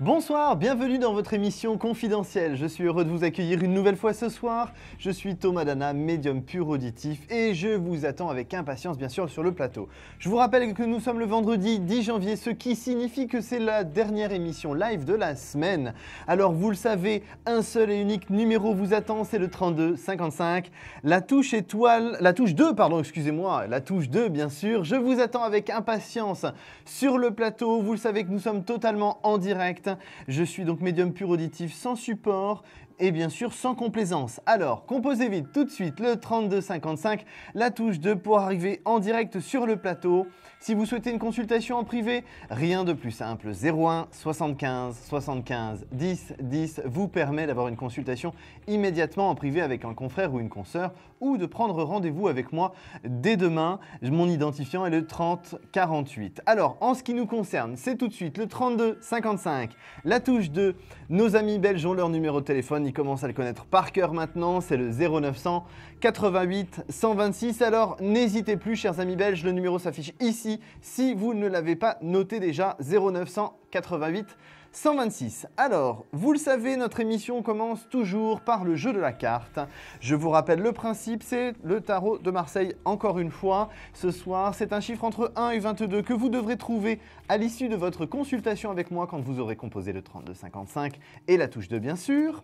Bonsoir, bienvenue dans votre émission confidentielle. Je suis heureux de vous accueillir une nouvelle fois ce soir. Je suis Thomas Dana, médium pur auditif et je vous attends avec impatience bien sûr sur le plateau. Je vous rappelle que nous sommes le vendredi 10 janvier, ce qui signifie que c'est la dernière émission live de la semaine. Alors vous le savez, un seul et unique numéro vous attend, c'est le 32 55. La touche étoile, la touche 2 pardon, excusez-moi, la touche 2 bien sûr. Je vous attends avec impatience sur le plateau. Vous le savez que nous sommes totalement en direct. Je suis donc médium pur auditif sans support et bien sûr sans complaisance. Alors, composez vite tout de suite le 32 55, la touche 2 pour arriver en direct sur le plateau. Si vous souhaitez une consultation en privé, rien de plus simple. 01 75 75 10 10 vous permet d'avoir une consultation immédiatement en privé avec un confrère ou une consoeur ou de prendre rendez-vous avec moi dès demain. Mon identifiant est le 30 48. Alors, en ce qui nous concerne, c'est tout de suite le 32 55, la touche 2. Nos amis belges ont leur numéro de téléphone, ils commencent à le connaître par cœur maintenant, c'est le 0900 88 126. Alors, n'hésitez plus, chers amis belges, le numéro s'affiche ici si vous ne l'avez pas noté déjà, 0900 88 126. Alors, vous le savez, notre émission commence toujours par le jeu de la carte. Je vous rappelle le principe, c'est le tarot de Marseille encore une fois. Ce soir, c'est un chiffre entre 1 et 22 que vous devrez trouver à l'issue de votre consultation avec moi quand vous aurez composé le 32 55 et la touche 2 bien sûr.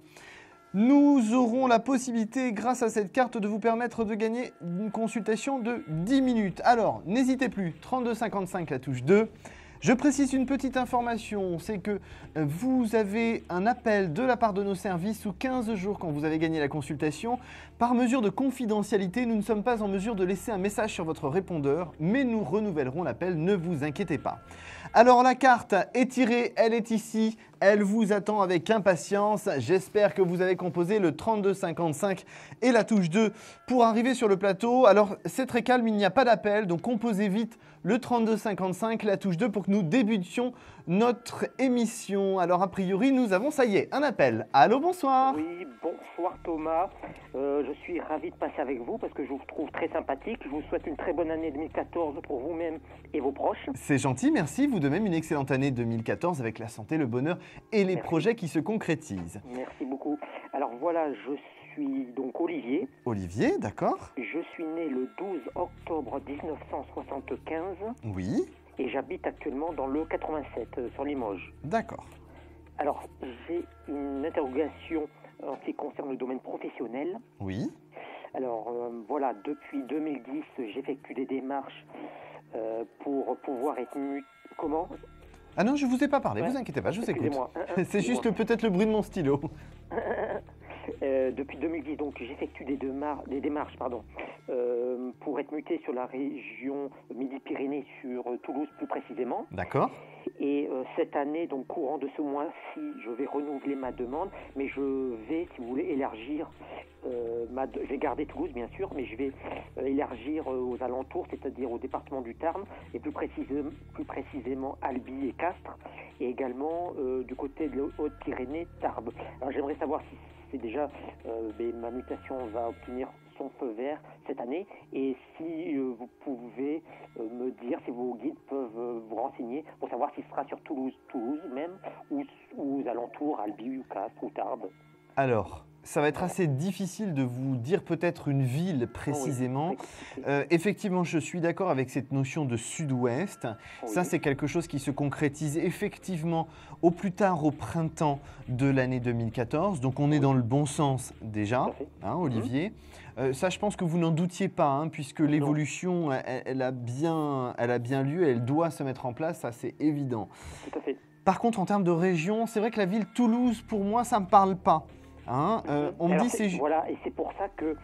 Nous aurons la possibilité, grâce à cette carte, de vous permettre de gagner une consultation de 10 minutes. Alors, n'hésitez plus, 32 55 la touche 2. Je précise une petite information, c'est que vous avez un appel de la part de nos services sous 15 jours quand vous avez gagné la consultation. Par mesure de confidentialité, nous ne sommes pas en mesure de laisser un message sur votre répondeur, mais nous renouvellerons l'appel, ne vous inquiétez pas. Alors la carte est tirée, elle est ici, elle vous attend avec impatience. J'espère que vous avez composé le 32 55 et la touche 2 pour arriver sur le plateau. Alors c'est très calme, il n'y a pas d'appel, donc composez vite le 32 55, la touche 2 pour que nous débutions notre émission. Alors a priori, nous avons, ça y est, un appel. Allô, bonsoir. Oui, bonsoir Thomas. Je suis ravi de passer avec vous parce que je vous trouve très sympathique. Je vous souhaite une très bonne année 2014 pour vous-même et vos proches. C'est gentil, merci. Vous de même, une excellente année 2014 avec la santé, le bonheur et les projets qui se concrétisent. Merci beaucoup. Alors voilà, je suis donc Olivier. Olivier, d'accord. Je suis né le 12 octobre 1975. Oui. Et j'habite actuellement dans le 87, sur Limoges. D'accord. Alors, j'ai une interrogation en ce qui concerne le domaine professionnel. Oui. Alors, voilà, depuis 2010, j'effectue des démarches pour pouvoir être Comment ? Ah non, je ne vous ai pas parlé, ouais. Vous inquiétez pas, je vous écoute. C'est juste Excusez-moi. peut-être le bruit de mon stylo. Depuis 2010, donc j'effectue des démarches pour être muté sur la région Midi-Pyrénées, sur Toulouse plus précisément. D'accord. Et cette année, donc courant de ce mois-ci, je vais renouveler ma demande, mais je vais, si vous voulez, élargir, je vais garder Toulouse bien sûr, mais je vais élargir aux alentours, c'est-à-dire au département du Tarn, et plus précisément Albi et Castres, et également du côté de Haute-Pyrénées, Tarbes. Alors j'aimerais savoir si c'est déjà ma mutation va obtenir son feu vert cette année, et si vous pouvez me dire, si vos guides peuvent vous renseigner pour savoir s'il sera sur Toulouse même, ou aux alentours, Albi ou Castres ou Tarbes. Alors, ça va être assez difficile de vous dire peut-être une ville précisément. Oui. Effectivement, je suis d'accord avec cette notion de sud-ouest. Oui. Ça, c'est quelque chose qui se concrétise effectivement au plus tard au printemps de l'année 2014. Donc, on est dans le bon sens déjà, hein, Olivier. Ça, je pense que vous n'en doutiez pas, hein, puisque l'évolution, elle a bien lieu, elle doit se mettre en place, ça c'est évident. Tout à fait. Par contre, en termes de région, c'est vrai que la ville Toulouse, pour moi, ça ne me parle pas. Hein, on me dit c'est voilà, et c'est pour ça que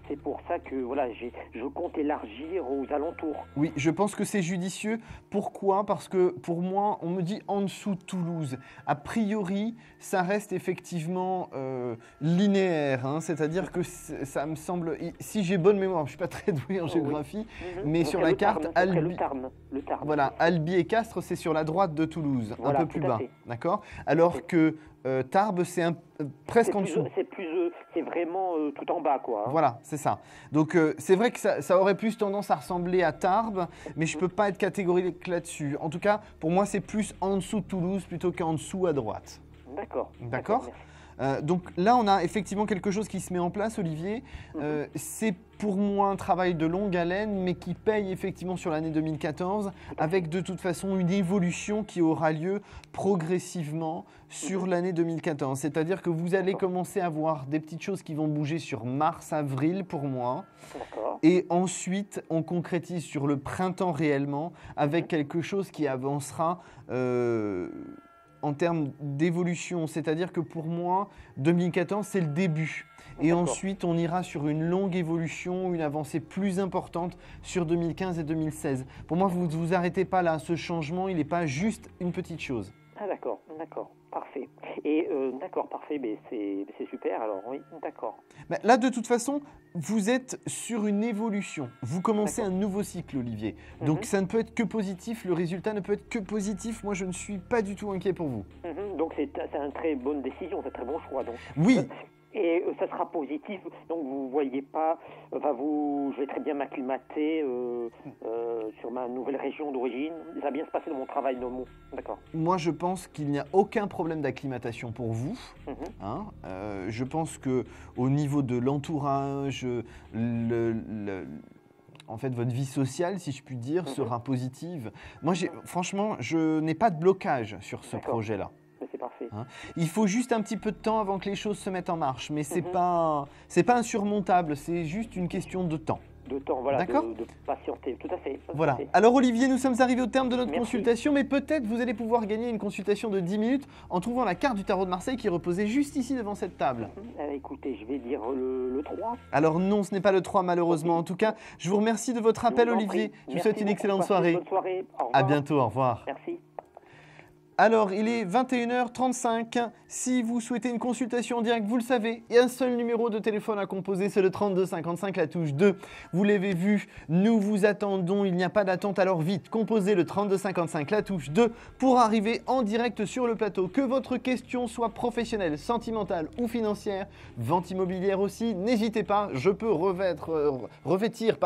c'est pour ça que voilà, je compte élargir aux alentours. Oui, je pense que c'est judicieux. Pourquoi? Parce que pour moi, on me dit en dessous de Toulouse. A priori, ça reste effectivement linéaire, hein, c'est-à-dire que ça me semble, si j'ai bonne mémoire, je ne suis pas très doué en géographie, mais Donc, sur c'est la le carte, Tarn, ce serait Albi, le Tarn. voilà, Albi et Castres, c'est sur la droite de Toulouse, Voilà, un peu plus tout à bas, fait. d'accord? Alors que Tarbes, c'est presque en dessous. C'est vraiment tout en bas, quoi. Hein. Voilà, c'est ça. Donc c'est vrai que ça aurait plus tendance à ressembler à Tarbes, mais je ne peux pas être catégorique là-dessus. En tout cas, pour moi, c'est plus en dessous de Toulouse plutôt qu'en dessous à droite. D'accord. D'accord. Merci. Donc là, on a effectivement quelque chose qui se met en place, Olivier. C'est pour moi un travail de longue haleine, mais qui paye effectivement sur l'année 2014, avec de toute façon une évolution qui aura lieu progressivement sur l'année 2014. C'est-à-dire que vous allez commencer à voir des petites choses qui vont bouger sur mars-avril pour moi. D'accord. Et ensuite, on concrétise sur le printemps réellement, avec quelque chose qui avancera en termes d'évolution, c'est-à-dire que pour moi, 2014, c'est le début. Et ensuite, on ira sur une longue évolution, une avancée plus importante sur 2015 et 2016. Pour moi, vous ne vous arrêtez pas là. Ce changement, il n'est pas juste une petite chose. Ah d'accord, parfait. Et d'accord, parfait, mais c'est super alors, oui, d'accord. Ben, là, de toute façon, vous êtes sur une évolution. Vous commencez un nouveau cycle, Olivier. Donc, ça ne peut être que positif. Le résultat ne peut être que positif. Moi, je ne suis pas du tout inquiet pour vous. Donc, c'est une très bonne décision, c'est un très bon choix. Donc. Oui. Et ça sera positif, donc vous voyez pas, je vais très bien m'acclimater sur ma nouvelle région d'origine. Ça va bien se passer dans mon travail, d'accord. Moi, je pense qu'il n'y a aucun problème d'acclimatation pour vous. Hein. Je pense que au niveau de l'entourage, en fait, votre vie sociale, si je puis dire, sera positive. Moi, franchement, je n'ai pas de blocage sur ce projet-là. C'est parfait. Hein. Il faut juste un petit peu de temps avant que les choses se mettent en marche, mais c'est pas insurmontable, c'est juste une question de temps. De temps, voilà, d'accord, de patienter, tout à fait. Voilà. Alors Olivier, nous sommes arrivés au terme de notre Merci. consultation, mais peut-être vous allez pouvoir gagner une consultation de 10 minutes en trouvant la carte du tarot de Marseille qui reposait juste ici devant cette table. Écoutez, je vais dire le 3. Alors non, ce n'est pas le 3 malheureusement. En tout cas, je vous remercie de votre appel, Olivier. Je vous souhaite une excellente soirée. Bonne soirée. Au revoir. À bientôt, au revoir. Merci. Alors, il est 21h35. Si vous souhaitez une consultation en direct, vous le savez, il y a un seul numéro de téléphone à composer, c'est le 32 55, la touche 2. Vous l'avez vu, nous vous attendons, il n'y a pas d'attente, alors vite, composez le 32 55, la touche 2 pour arriver en direct sur le plateau. Que votre question soit professionnelle, sentimentale ou financière, vente immobilière aussi, n'hésitez pas, je peux revêtir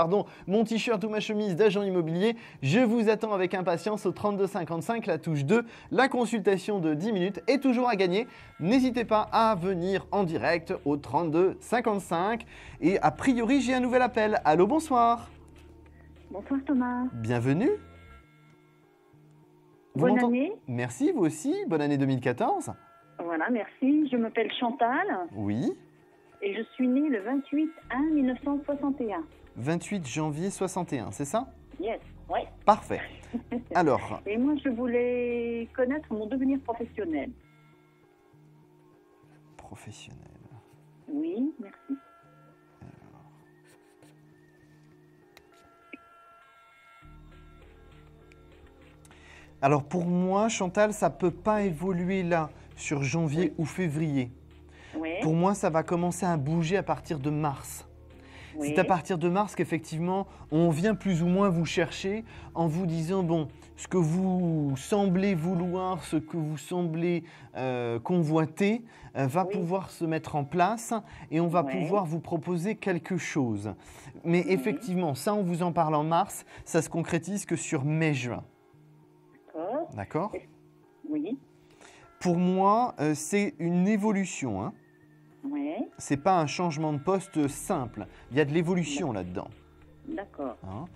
mon t-shirt ou ma chemise d'agent immobilier. Je vous attends avec impatience au 32 55, la touche 2. La consultation de 10 minutes est toujours à gagner. N'hésitez pas à venir en direct au 32 55. Et a priori, j'ai un nouvel appel. Allô, bonsoir. Bonsoir Thomas. Bienvenue. Bonne année. Merci, vous aussi. Bonne année 2014. Voilà, merci. Je m'appelle Chantal. Oui. Et je suis née le 28/1/1961. 28 janvier 61, c'est ça? Yes, oui. Parfait. Alors. Et moi, je voulais connaître mon devenir professionnel. Professionnel. Oui, merci. Alors pour moi, Chantal, ça ne peut pas évoluer là, sur janvier ou février. Oui. Pour moi, ça va commencer à bouger à partir de mars. Oui. C'est à partir de mars qu'effectivement, on vient plus ou moins vous chercher en vous disant, bon, ce que vous semblez vouloir, ce que vous semblez convoiter, va pouvoir se mettre en place et on va pouvoir vous proposer quelque chose. Mais effectivement, ça, on vous en parle en mars, ça se concrétise que sur mai-juin. D'accord. D'accord? Oui. Pour moi, c'est une évolution, hein. Oui. C'est pas un changement de poste simple. Il y a de l'évolution là-dedans. D'accord. Hein.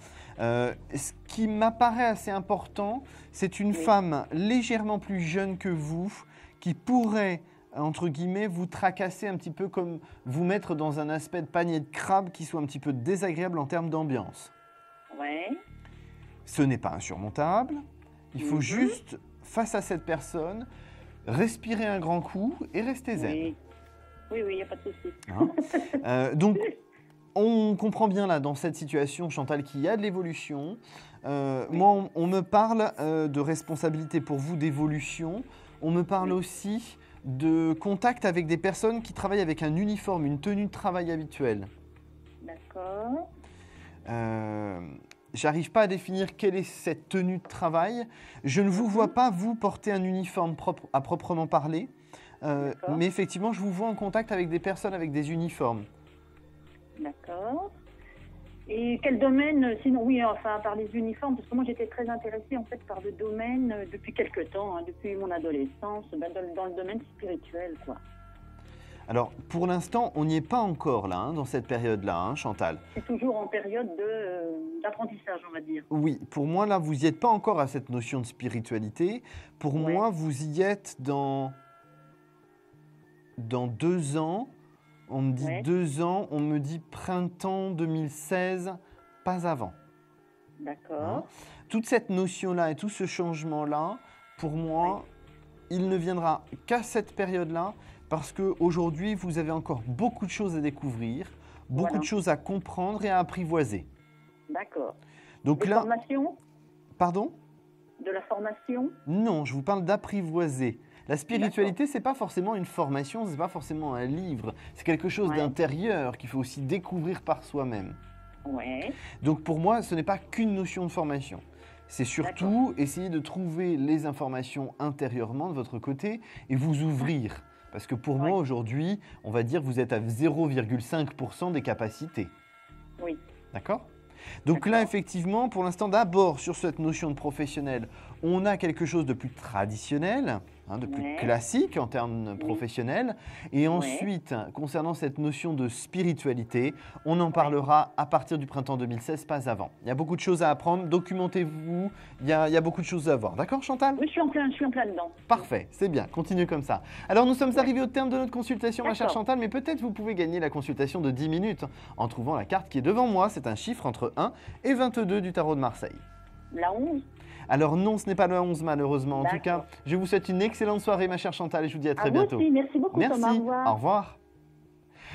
Ce qui m'apparaît assez important, c'est une femme légèrement plus jeune que vous qui pourrait, entre guillemets, vous tracasser un petit peu, comme vous mettre dans un aspect de panier de crabe qui soit un petit peu désagréable en termes d'ambiance. Oui. Ce n'est pas insurmontable. Il faut juste, face à cette personne, respirer un grand coup et rester zen. Oui, oui, il n'y a pas de souci. Hein. Donc, On comprend bien là, dans cette situation, Chantal, qu'il y a de l'évolution. Moi, on me parle de responsabilité pour vous, d'évolution. On me parle aussi de contact avec des personnes qui travaillent avec un uniforme, une tenue de travail habituelle. D'accord. J'arrive pas à définir quelle est cette tenue de travail. Je ne vous vois pas, vous, porter un uniforme propre, à proprement parler. Mais effectivement, je vous vois en contact avec des personnes avec des uniformes. D'accord. Et quel domaine, sinon, oui, enfin, par les uniformes, parce que moi j'étais très intéressée en fait par le domaine depuis quelque temps, hein, depuis mon adolescence, dans le domaine spirituel, quoi. Alors, pour l'instant, on n'y est pas encore là, hein, dans cette période-là, hein, Chantal. C'est toujours en période d'apprentissage, on va dire. Oui, pour moi, là, vous n'y êtes pas encore à cette notion de spiritualité. Pour moi, vous y êtes dans 2 ans. On me dit 2 ans, on me dit printemps 2016, pas avant. D'accord. Hein. Toute cette notion-là et tout ce changement-là, pour moi, il ne viendra qu'à cette période-là, parce qu'aujourd'hui, vous avez encore beaucoup de choses à découvrir, beaucoup de choses à comprendre et à apprivoiser. D'accord. Donc de là, formation? Pardon? De la formation? Non, je vous parle d'apprivoiser. La spiritualité, ce n'est pas forcément une formation, ce n'est pas forcément un livre. C'est quelque chose d'intérieur qu'il faut aussi découvrir par soi-même. Ouais. Donc pour moi, ce n'est pas qu'une notion de formation. C'est surtout essayer de trouver les informations intérieurement de votre côté et vous ouvrir. Parce que pour moi, aujourd'hui, on va dire que vous êtes à 0,5% des capacités. Oui. D'accord ? Donc là, effectivement, pour l'instant, d'abord, sur cette notion de professionnel, on a quelque chose de plus traditionnel, hein, de plus classique en termes professionnels. Et ensuite, concernant cette notion de spiritualité, on en parlera à partir du printemps 2016, pas avant. Il y a beaucoup de choses à apprendre, documentez-vous, il y a beaucoup de choses à voir. D'accord, Chantal? Oui, je suis en plein dedans. Parfait, c'est bien, continuez comme ça. Alors, nous sommes arrivés au terme de notre consultation, ma chère Chantal, mais peut-être vous pouvez gagner la consultation de 10 minutes en trouvant la carte qui est devant moi. C'est un chiffre entre 1 et 22 du tarot de Marseille. La 11? Alors non, ce n'est pas le 11 malheureusement. En tout cas, je vous souhaite une excellente soirée, ma chère Chantal, et je vous dis à très bientôt. Vous aussi. Merci beaucoup, Merci. Thomas. Au revoir. Au revoir.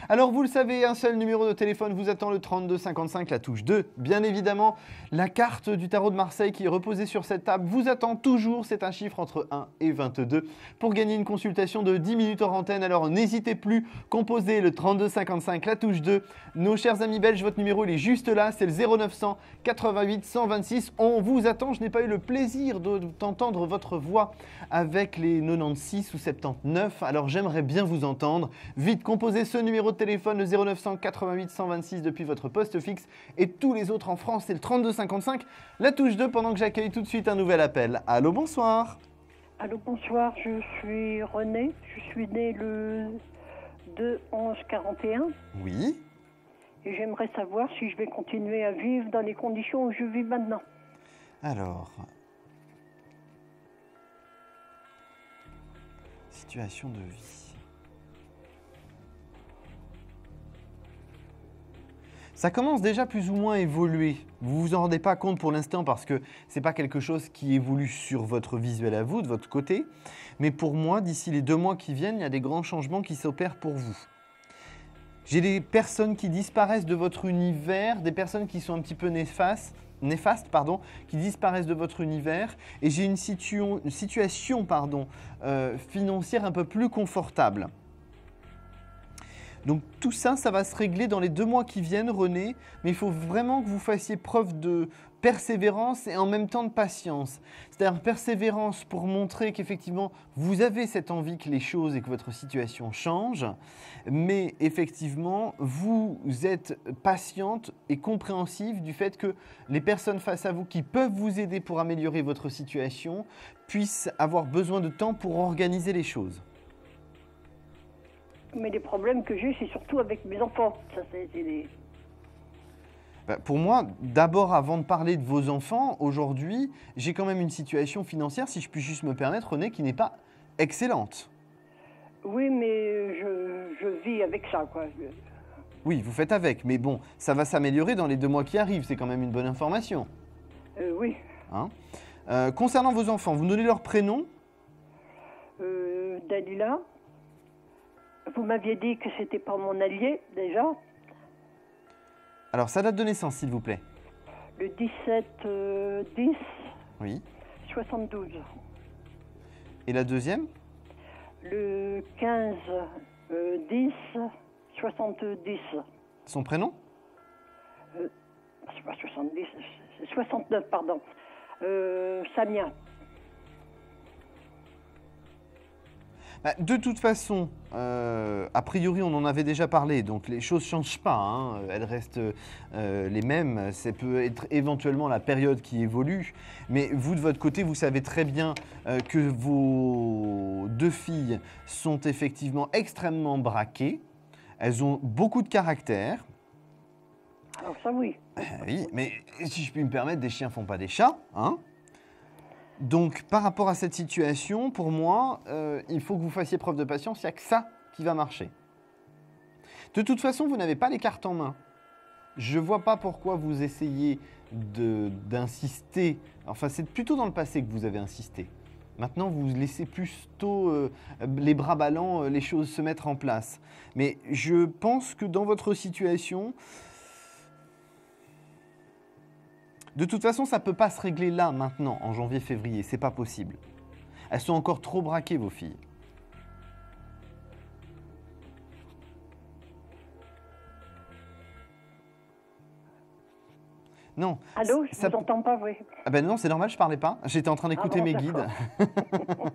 Alors vous le savez, un seul numéro de téléphone vous attend, le 32 55, la touche 2. Bien évidemment, la carte du tarot de Marseille qui est reposée sur cette table vous attend toujours. C'est un chiffre entre 1 et 22 pour gagner une consultation de 10 minutes hors antenne. Alors n'hésitez plus, composez le 32 55, la touche 2. Nos chers amis belges, votre numéro il est juste là, c'est le 0900 88 126. On vous attend, je n'ai pas eu le plaisir d'entendre votre voix avec les 96 ou 79. Alors j'aimerais bien vous entendre. Vite, composez ce numéro de téléphone, le 0900 88 126 depuis votre poste fixe, et tous les autres en France, c'est le 32 55, la touche 2, pendant que j'accueille tout de suite un nouvel appel. Allô, bonsoir. Allô, bonsoir, je suis Renée, je suis née le 2/11/41. Oui. Et j'aimerais savoir si je vais continuer à vivre dans les conditions où je vis maintenant. Alors, situation de vie. Ça commence déjà plus ou moins à évoluer. Vous vous en rendez pas compte pour l'instant parce que c'est pas quelque chose qui évolue sur votre visuel à vous, de votre côté. Mais pour moi, d'ici les 2 mois qui viennent, il y a des grands changements qui s'opèrent pour vous. J'ai des personnes qui disparaissent de votre univers, des personnes qui sont un petit peu néfastes, qui disparaissent de votre univers. Et j'ai une situation financière un peu plus confortable. Donc tout ça, ça va se régler dans les 2 mois qui viennent, René, mais il faut vraiment que vous fassiez preuve de persévérance et en même temps de patience. C'est-à-dire persévérance pour montrer qu'effectivement, vous avez cette envie que les choses et que votre situation change, mais effectivement, vous êtes patiente et compréhensive du fait que les personnes face à vous qui peuvent vous aider pour améliorer votre situation puissent avoir besoin de temps pour organiser les choses. Mais les problèmes que j'ai, c'est surtout avec mes enfants. Ça, c'est des... Pour moi, d'abord, avant de parler de vos enfants, aujourd'hui, j'ai quand même une situation financière, si je puis juste me permettre, René, qui n'est pas excellente. Oui, mais je vis avec ça, quoi. Oui, vous faites avec, mais bon, ça va s'améliorer dans les 2 mois qui arrivent, c'est quand même une bonne information. Oui. Hein? Concernant vos enfants, vous donnez leur prénom? Dalila. Vous m'aviez dit que c'était pas mon allié, déjà. Alors, sa date de naissance, s'il vous plaît. Le 17-10 Oui. 72. Et la deuxième? Le 15-10 70. Son prénom? C'est pas 70, c'est 69, pardon. Samia. Bah, de toute façon, a priori, on en avait déjà parlé, donc les choses ne changent pas, hein, elles restent les mêmes. Ça peut être éventuellement la période qui évolue, mais vous, de votre côté, vous savez très bien que vos deux filles sont effectivement extrêmement braquées. Elles ont beaucoup de caractère. Alors ça, oui. Oui, mais si je puis me permettre, des chiens font pas des chats, hein? Donc, par rapport à cette situation, pour moi, il faut que vous fassiez preuve de patience. Il n'y a que ça qui va marcher. De toute façon, vous n'avez pas les cartes en main. Je ne vois pas pourquoi vous essayez d'insister. Enfin, c'est plutôt dans le passé que vous avez insisté. Maintenant, vous laissez plutôt les bras ballants, les choses se mettre en place. Mais je pense que dans votre situation... De toute façon, ça ne peut pas se régler là, maintenant, en janvier-février. C'est pas possible. Elles sont encore trop braquées, vos filles. Non. Allô, je ça... ne vous entends pas, oui. Ah ben non, c'est normal, je parlais pas. J'étais en train d'écouter mes guides. D'accord.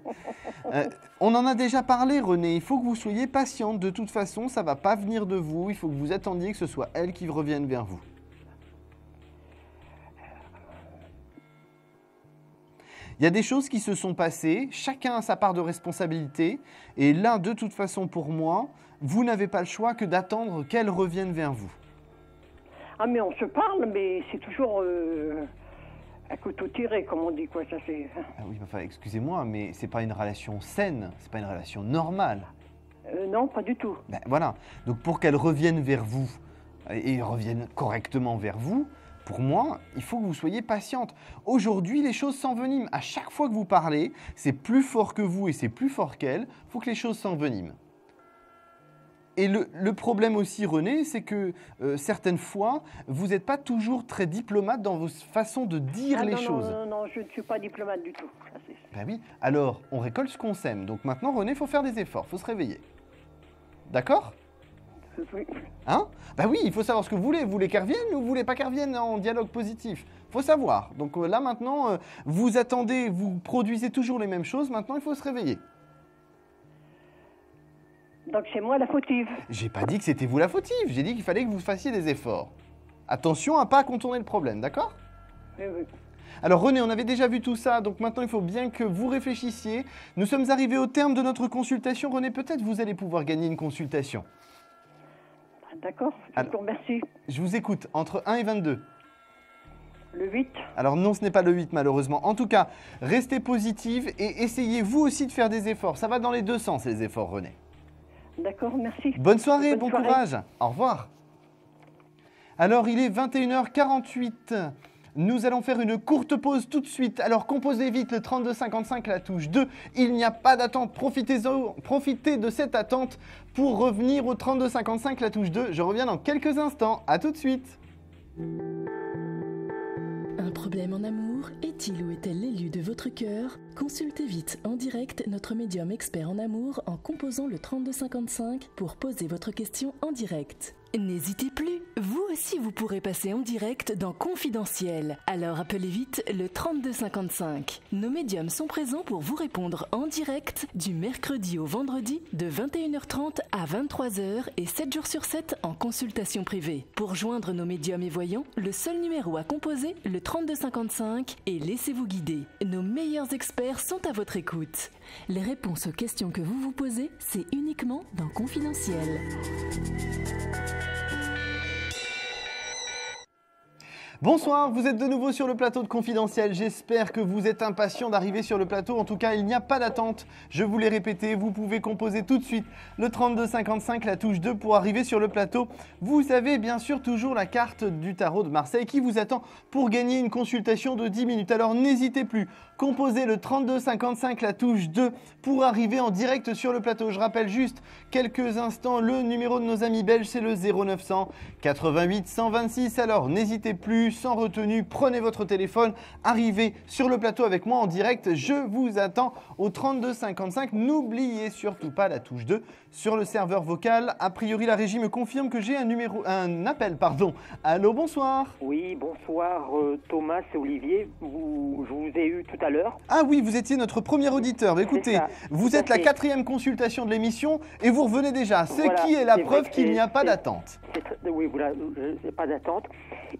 On en a déjà parlé, René. Il faut que vous soyez patiente. De toute façon, ça ne va pas venir de vous. Il faut que vous attendiez que ce soit elles qui reviennent vers vous. Il y a des choses qui se sont passées, chacun a sa part de responsabilité, et là, de toute façon, pour moi, vous n'avez pas le choix que d'attendre qu'elles reviennent vers vous. Ah, mais on se parle, mais c'est toujours à couteau tiré, comme on dit, quoi, ça c'est... Ah oui, enfin, excusez-moi, mais c'est pas une relation saine, c'est pas une relation normale. Non, pas du tout. Ben, voilà, donc pour qu'elles reviennent vers vous, et reviennent correctement vers vous, pour moi, il faut que vous soyez patiente. Aujourd'hui, les choses s'enveniment. À chaque fois que vous parlez, c'est plus fort que vous et c'est plus fort qu'elle. Il faut que les choses s'enveniment. Et le problème aussi, René, c'est que certaines fois, vous n'êtes pas toujours très diplomate dans vos façons de dire les choses. Non, je ne suis pas diplomate du tout. Ben oui, alors on récolte ce qu'on sème. Donc maintenant, René, il faut faire des efforts, il faut se réveiller. D'accord ? Oui. Hein? Ben oui, il faut savoir ce que vous voulez. Vous voulez qu'elle revienne ou vous voulez pas qu'elle revienne en dialogue positif? Il faut savoir. Donc là maintenant, vous attendez, vous produisez toujours les mêmes choses. Maintenant, il faut se réveiller. Donc c'est moi la fautive. J'ai pas dit que c'était vous la fautive. J'ai dit qu'il fallait que vous fassiez des efforts. Attention à pas contourner le problème, d'accord? Oui, oui. Alors René, on avait déjà vu tout ça, donc maintenant il faut bien que vous réfléchissiez. Nous sommes arrivés au terme de notre consultation. René, peut-être vous allez pouvoir gagner une consultation. D'accord, je vous remercie. Je vous écoute, entre 1 et 22. Le 8. Alors non, ce n'est pas le 8 malheureusement. En tout cas, restez positive et essayez vous aussi de faire des efforts. Ça va dans les deux sens les efforts, René. D'accord, merci. Bonne soirée, bon soirée. courage. Au revoir. Alors, il est 21h48. Nous allons faire une courte pause tout de suite. Alors, composez vite le 3255, la touche 2. Il n'y a pas d'attente. Profitez de cette attente pour revenir au 3255, la touche 2. Je reviens dans quelques instants. À tout de suite. Un problème en amour? Est-il ou est-elle l'élu de votre cœur? Consultez vite en direct notre médium expert en amour en composant le 3255 pour poser votre question en direct. N'hésitez plus, vous aussi vous pourrez passer en direct dans Confidentiel. Alors appelez vite le 3255. Nos médiums sont présents pour vous répondre en direct du mercredi au vendredi de 21h30 à 23h et 7 jours sur 7 en consultation privée. Pour joindre nos médiums et voyants, le seul numéro à composer, le 3255, et laissez-vous guider. Nos meilleurs experts sont à votre écoute. Les réponses aux questions que vous vous posez, c'est uniquement dans Confidentiel. Bonsoir, vous êtes de nouveau sur le plateau de Confidentiel. J'espère que vous êtes impatient d'arriver sur le plateau. En tout cas, il n'y a pas d'attente. Je vous l'ai répété, vous pouvez composer tout de suite le 3255, la touche 2 pour arriver sur le plateau. Vous avez bien sûr toujours la carte du tarot de Marseille qui vous attend pour gagner une consultation de 10 minutes. Alors n'hésitez plus, composez le 32 55, la touche 2, pour arriver en direct sur le plateau. Je rappelle juste quelques instants, le numéro de nos amis belges, c'est le 0900 88 126. Alors n'hésitez plus, sans retenue, prenez votre téléphone, arrivez sur le plateau avec moi en direct. Je vous attends au 32 55. N'oubliez surtout pas la touche 2 sur le serveur vocal. A priori, la régie me confirme que j'ai un appel. Allô, bonsoir. Oui, bonsoir Thomas, c'est Olivier. Je vous ai eu tout à l'heure. Ah oui, vous étiez notre premier auditeur. Mais écoutez, vous êtes la 4e consultation de l'émission et vous revenez déjà. Ce Voilà, qui est la c'est preuve vrai que qu'il n'y a pas d'attente. Oui, voilà, j'ai pas d'attente.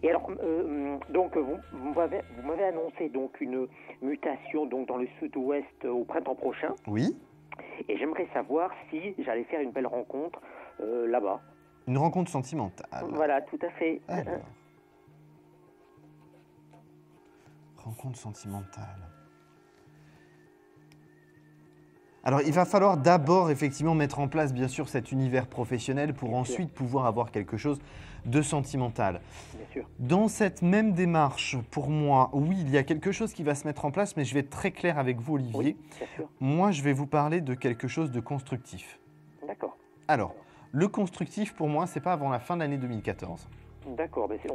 Et alors, donc, vous m'avez annoncé donc une mutation donc dans le sud-ouest au printemps prochain. Oui. Et j'aimerais savoir si j'allais faire une belle rencontre là-bas. Une rencontre sentimentale. Voilà, tout à fait. Alors. Rencontre sentimentale. Alors, il va falloir d'abord effectivement mettre en place, bien sûr, cet univers professionnel pour ensuite pouvoir avoir quelque chose de sentimental. Bien sûr. Dans cette même démarche, pour moi, oui, il y a quelque chose qui va se mettre en place, mais je vais être très clair avec vous, Olivier. Oui, bien sûr. Moi, je vais vous parler de quelque chose de constructif. D'accord. Alors, le constructif, pour moi, c'est pas avant la fin de l'année 2014. D'accord, mais c'est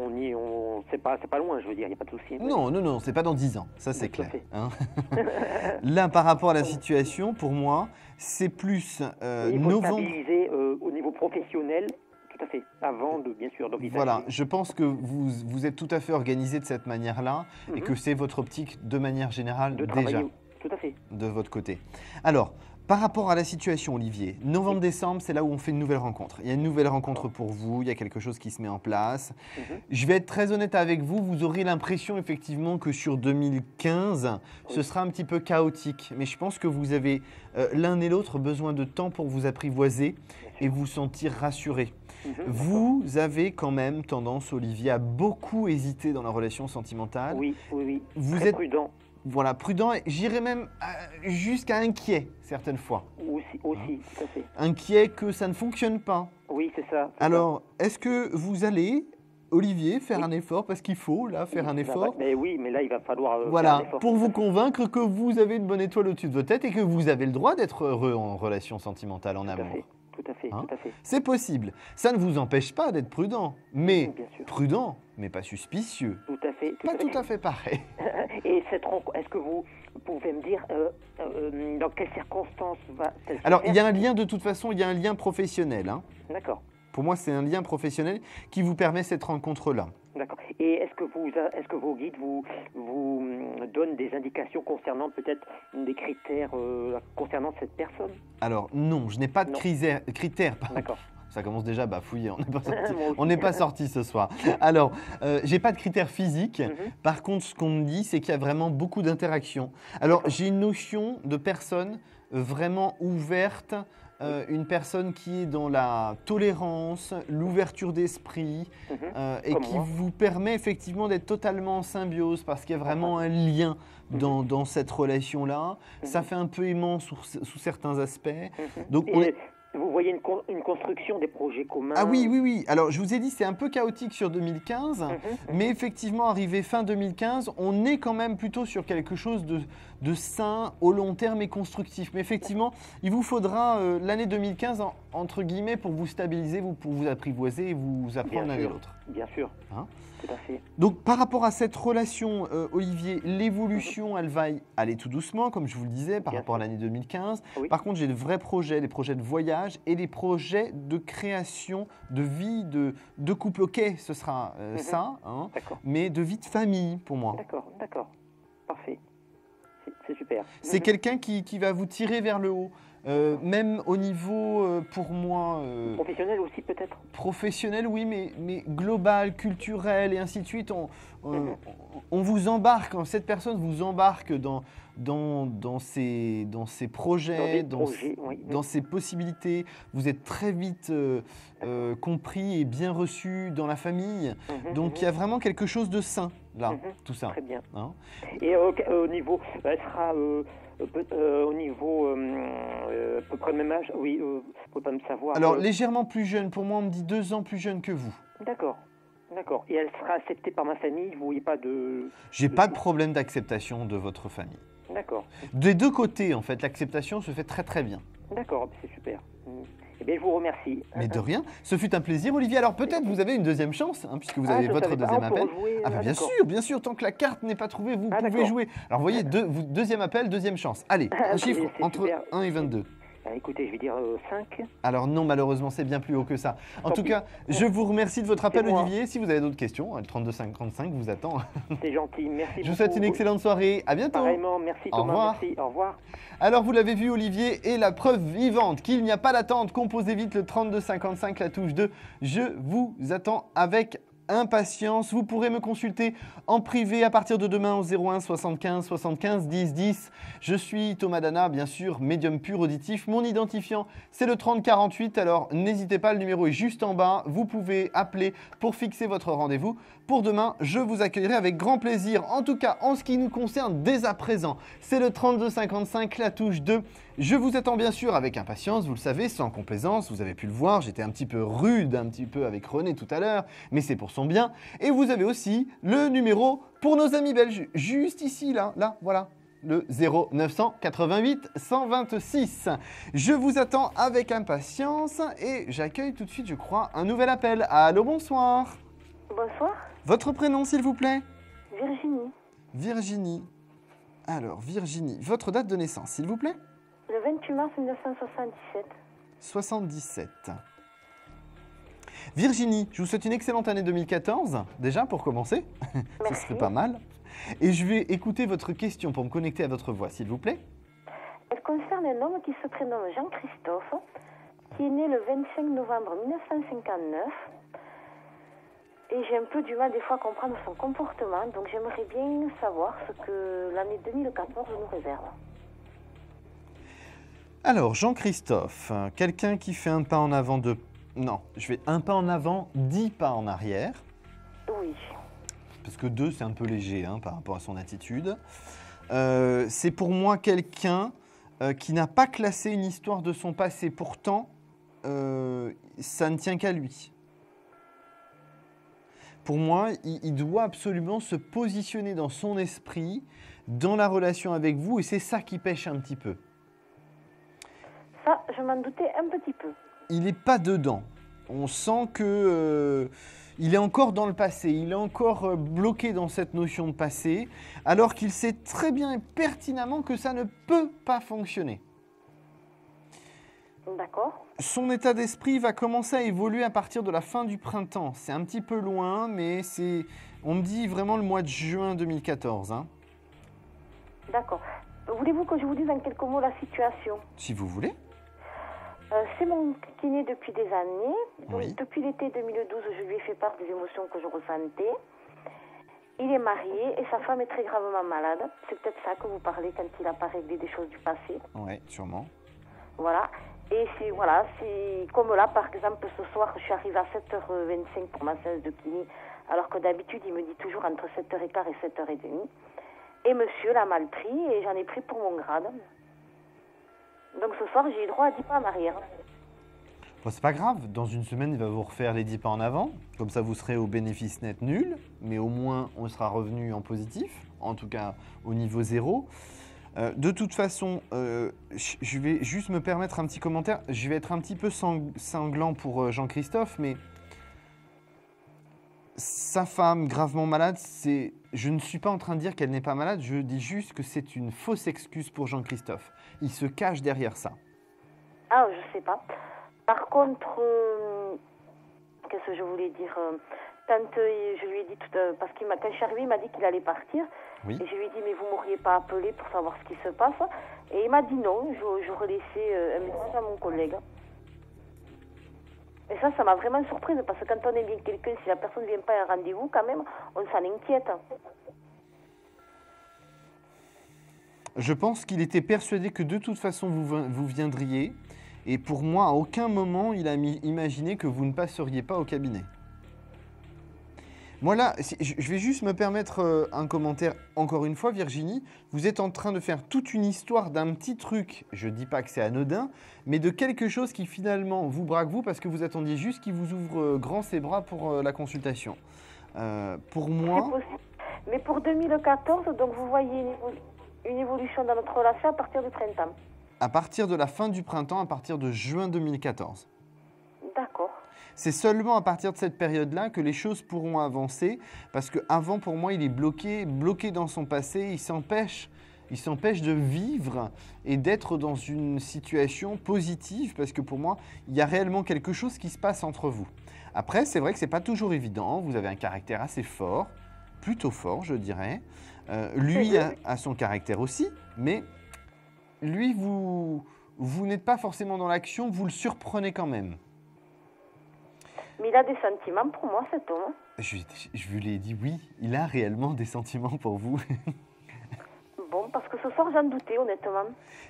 pas loin, je veux dire, il n'y a pas de souci. Non, c'est pas dans 10 ans, ça c'est Tout à clair. fait. Hein. Là, par rapport à la situation, pour moi, c'est plus Il faut novembre. stabiliser au niveau professionnel, tout à fait, avant de, bien sûr, d'envisager. Voilà, je pense que vous êtes tout à fait organisé de cette manière-là et que c'est votre optique de manière générale de déjà travailler, tout à fait. de votre côté. Alors, par rapport à la situation, Olivier, novembre-décembre, c'est là où on fait une nouvelle rencontre. Il y a une nouvelle rencontre pour vous, il y a quelque chose qui se met en place. Je vais être très honnête avec vous, vous aurez l'impression effectivement que sur 2015, ce sera un petit peu chaotique. Mais je pense que vous avez l'un et l'autre besoin de temps pour vous apprivoiser et vous sentir rassuré. Vous avez quand même tendance, Olivier, à beaucoup hésiter dans la relation sentimentale. Oui. Vous Très êtes prudent. Voilà, prudent, j'irais même jusqu'à inquiet certaines fois. Aussi, tout à fait. Inquiet que ça ne fonctionne pas. Oui, c'est ça. Alors, est-ce que vous allez, Olivier, faire un effort, parce qu'il faut là faire un effort, Mais oui, mais là, il va falloir faire un voilà, effort. pour vous convaincre que vous avez une bonne étoile au-dessus de votre tête et que vous avez le droit d'être heureux en relation sentimentale, en amour. Tout à fait. C'est possible. Ça ne vous empêche pas d'être prudent, mais Bien sûr. prudent, mais pas suspicieux. Tout à fait. Pas tout à fait pareil. Et cette rencontre, est-ce que vous pouvez me dire dans quelles circonstances va-t-elle se Alors, faire il y a un lien de toute façon, il y a un lien professionnel. Hein. D'accord. Pour moi, c'est un lien professionnel qui vous permet cette rencontre-là. D'accord. Et est-ce que vos guides vous donnent des indications concernant peut-être des critères concernant cette personne? Alors non, je n'ai pas de critères. Pardon. D'accord. Ça commence déjà à bafouiller, on n'est pas sorti, Moi aussi. on n'est pas sorti ce soir. Alors, j'ai pas de critères physiques. Par contre, ce qu'on me dit, c'est qu'il y a vraiment beaucoup d'interactions. Alors, j'ai une notion de personne vraiment ouverte, une personne qui est dans la tolérance, l'ouverture d'esprit et Comme qui moi. vous permet effectivement d'être totalement en symbiose parce qu'il y a vraiment un lien dans cette relation-là. Ça fait un peu aimant sous certains aspects. Donc, on est... Vous voyez une construction des projets communs? Ah oui. Alors, je vous ai dit, c'est un peu chaotique sur 2015, mais effectivement, arrivé fin 2015, on est quand même plutôt sur quelque chose de sain, au long terme et constructif. Mais effectivement, il vous faudra l'année 2015, entre guillemets, pour vous stabiliser, pour vous apprivoiser et vous apprendre l'un et l'autre. Bien sûr, Hein? tout à fait. Donc, par rapport à cette relation, Olivier, l'évolution, elle va aller tout doucement, comme je vous le disais, par Bien rapport à sûr. l'année 2015. Oui. Par contre, j'ai de vrais projets, des projets de voyage et des projets de création, de vie, de couple. Ok, ce sera ça, hein, D'accord. mais de vie de famille pour moi. D'accord. Parfait. C'est super. C'est quelqu'un qui va vous tirer vers le haut. Même au niveau, pour moi, Professionnel aussi peut-être? professionnel, oui, mais global, culturel et ainsi de suite. On vous embarque, cette personne vous embarque dans ses projets, dans ses possibilités. Vous êtes très vite compris et bien reçu dans la famille. Donc il y a vraiment quelque chose de sain là, tout ça. Très bien. Hein? Et au niveau, elle sera au niveau à peu près le même âge? Oui, vous ne pouvez pas me savoir. Alors légèrement plus jeune, pour moi on me dit 2 ans plus jeune que vous. D'accord. Et elle sera acceptée par ma famille? Vous voyez pas de... J'ai pas de problème d'acceptation de votre famille. D'accord. Des deux côtés, en fait, l'acceptation se fait très très bien. D'accord, c'est super. Eh bien, je vous remercie. Mais de rien, ce fut un plaisir, Olivier. Alors peut-être vous avez une deuxième chance, hein, puisque vous avez je votre savais pas. deuxième On peut appel. rejouer, Ah bah, bien sûr, tant que la carte n'est pas trouvée, vous pouvez d'accord. jouer. Alors voyez, deuxième appel, deuxième chance. Allez, un chiffre c'est entre super. 1 et 22. Écoutez, je vais dire 5. Alors non, malheureusement, c'est bien plus haut que ça. En Tant tout pis. cas, je vous remercie de votre appel, moi. Olivier. Si vous avez d'autres questions, le 32 55 vous attend. C'est gentil, merci beaucoup. Je vous souhaite une excellente soirée. À bientôt. Pareillement, merci Au Thomas, revoir. merci, au revoir. Alors vous l'avez vu, Olivier est la preuve vivante qu'il n'y a pas d'attente. Composez vite le 32 55, la touche 2. Je vous attends avec impatience. Vous pourrez me consulter en privé à partir de demain au 01 75 75 10 10. Je suis Thomas Dana, bien sûr, médium pur auditif. Mon identifiant, c'est le 30 48. Alors n'hésitez pas, le numéro est juste en bas. Vous pouvez appeler pour fixer votre rendez-vous. Pour demain, je vous accueillerai avec grand plaisir. En tout cas, en ce qui nous concerne dès à présent, c'est le 32 55, la touche 2. Je vous attends bien sûr avec impatience, vous le savez, sans complaisance. Vous avez pu le voir, j'étais un petit peu rude, un petit peu avec René tout à l'heure, mais c'est pour son bien. Et vous avez aussi le numéro pour nos amis belges, juste ici, là, voilà. Le 0988 126. Je vous attends avec impatience et j'accueille tout de suite, je crois, un nouvel appel. Allô, bonsoir. Bonsoir, Votre prénom, s'il vous plaît? Virginie. Virginie. Alors, Virginie, votre date de naissance, s'il vous plaît? Le 28 mars 1977. 77. Virginie, je vous souhaite une excellente année 2014, déjà pour commencer. Ce Merci. serait pas mal. Et je vais écouter votre question pour me connecter à votre voix, s'il vous plaît. Elle concerne un homme qui se prénomme Jean-Christophe, qui est né le 25 novembre 1959. Et j'ai un peu du mal des fois à comprendre son comportement, donc j'aimerais bien savoir ce que l'année 2014 nous réserve. Alors, Jean-Christophe, quelqu'un qui fait un pas en avant de... Non, je fais un pas en avant, 10 pas en arrière. Oui, Parce que 2, c'est un peu léger hein, par rapport à son attitude. C'est pour moi quelqu'un qui n'a pas classé une histoire de son passé. Pourtant, ça ne tient qu'à lui. Pour moi, il doit absolument se positionner dans son esprit, dans la relation avec vous, et c'est ça qui pêche un petit peu. ça, je m'en doutais un petit peu. Il n'est pas dedans. On sent que il est encore dans le passé, il est encore bloqué dans cette notion de passé, alors qu'il sait très bien et pertinemment que ça ne peut pas fonctionner. D'accord. Son état d'esprit va commencer à évoluer à partir de la fin du printemps. C'est un petit peu loin, mais c'est, on me dit vraiment le mois de juin 2014. Hein. D'accord. Voulez-vous que je vous dise en quelques mots la situation? Si vous voulez. C'est mon kiné depuis des années. Donc, Oui. depuis l'été 2012, je lui ai fait part des émotions que je ressentais. Il est marié et sa femme est très gravement malade. C'est peut-être ça que vous parlez quand il n'a pas réglé des choses du passé. Oui, sûrement. Voilà. Et c'est comme là, par exemple, ce soir, je suis arrivée à 7h25 pour ma séance de kiné, alors que d'habitude, il me dit toujours entre 7h15 et 7h30. Et monsieur l'a mal pris et j'en ai pris pour mon grade. Donc ce soir, j'ai eu droit à 10 pas en arrière. Bon, c'est pas grave, dans une semaine, il va vous refaire les 10 pas en avant. Comme ça, vous serez au bénéfice net nul, mais au moins, on sera revenu en positif, en tout cas au niveau 0. De toute façon, je vais juste me permettre un petit commentaire. Je vais être un petit peu sanglant pour Jean-Christophe, mais sa femme gravement malade, je ne suis pas en train de dire qu'elle n'est pas malade, je dis juste que c'est une fausse excuse pour Jean-Christophe. Il se cache derrière ça. Ah, je sais pas. Par contre, qu'est-ce que je voulais dire quand je lui ai dit, parce que quand je suis arrivée, il m'a dit qu'il allait partir. Oui. Et je lui ai dit, mais vous m'auriez pas appelé pour savoir ce qui se passe. Et il m'a dit non, j'aurais laissé un message à mon collègue. Et ça m'a vraiment surprise, parce que quand on aime bien quelqu'un, si la personne ne vient pas à un rendez-vous, quand même, on s'en inquiète. Je pense qu'il était persuadé que de toute façon vous viendriez. Et pour moi, à aucun moment, il a imaginé que vous ne passeriez pas au cabinet. Moi là, je vais juste me permettre un commentaire. Encore une fois, Virginie, vous êtes en train de faire toute une histoire d'un petit truc. Je ne dis pas que c'est anodin, mais de quelque chose qui finalement vous braque vous parce que vous attendiez juste qu'il vous ouvre grand ses bras pour la consultation. Pour moi... C'est possible. Mais pour 2014, donc vous voyez... une évolution dans notre relation à partir du printemps. À partir de la fin du printemps, à partir de juin 2014. D'accord. C'est seulement à partir de cette période-là que les choses pourront avancer, parce qu'avant, pour moi, il est bloqué dans son passé, il s'empêche de vivre et d'être dans une situation positive, parce que pour moi, il y a réellement quelque chose qui se passe entre vous. Après, c'est vrai que ce n'est pas toujours évident, vous avez un caractère assez fort, plutôt fort, je dirais. Lui a son caractère aussi, mais lui, vous n'êtes pas forcément dans l'action, vous le surprenez quand même. Mais il a des sentiments pour moi, cet homme. Je vous l'ai dit, oui, il a réellement des sentiments pour vous. Bon, parce que ce soir, j'en doutais, honnêtement.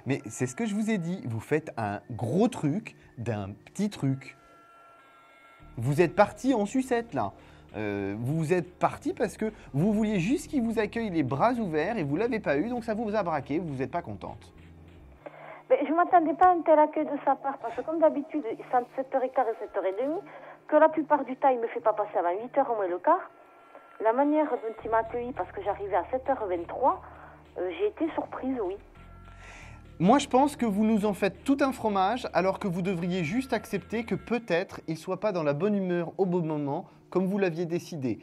Mais c'est ce que je vous ai dit, vous faites un gros truc d'un petit truc. Vous êtes parti en sucette, là. Vous êtes parti parce que vous vouliez juste qu'il vous accueille les bras ouverts et vous ne l'avez pas eu, donc ça vous a braqué, vous n'êtes pas contente. Mais je ne m'attendais pas à un tel accueil de sa part, parce que comme d'habitude, il est entre 7h15 et 7h30, que la plupart du temps, il ne me fait pas passer avant 8h au moins le quart. La manière dont il m'a accueilli, parce que j'arrivais à 7h23, j'ai été surprise, oui. Moi, je pense que vous nous en faites tout un fromage, alors que vous devriez juste accepter que peut-être il ne soit pas dans la bonne humeur au bon moment, comme vous l'aviez décidé.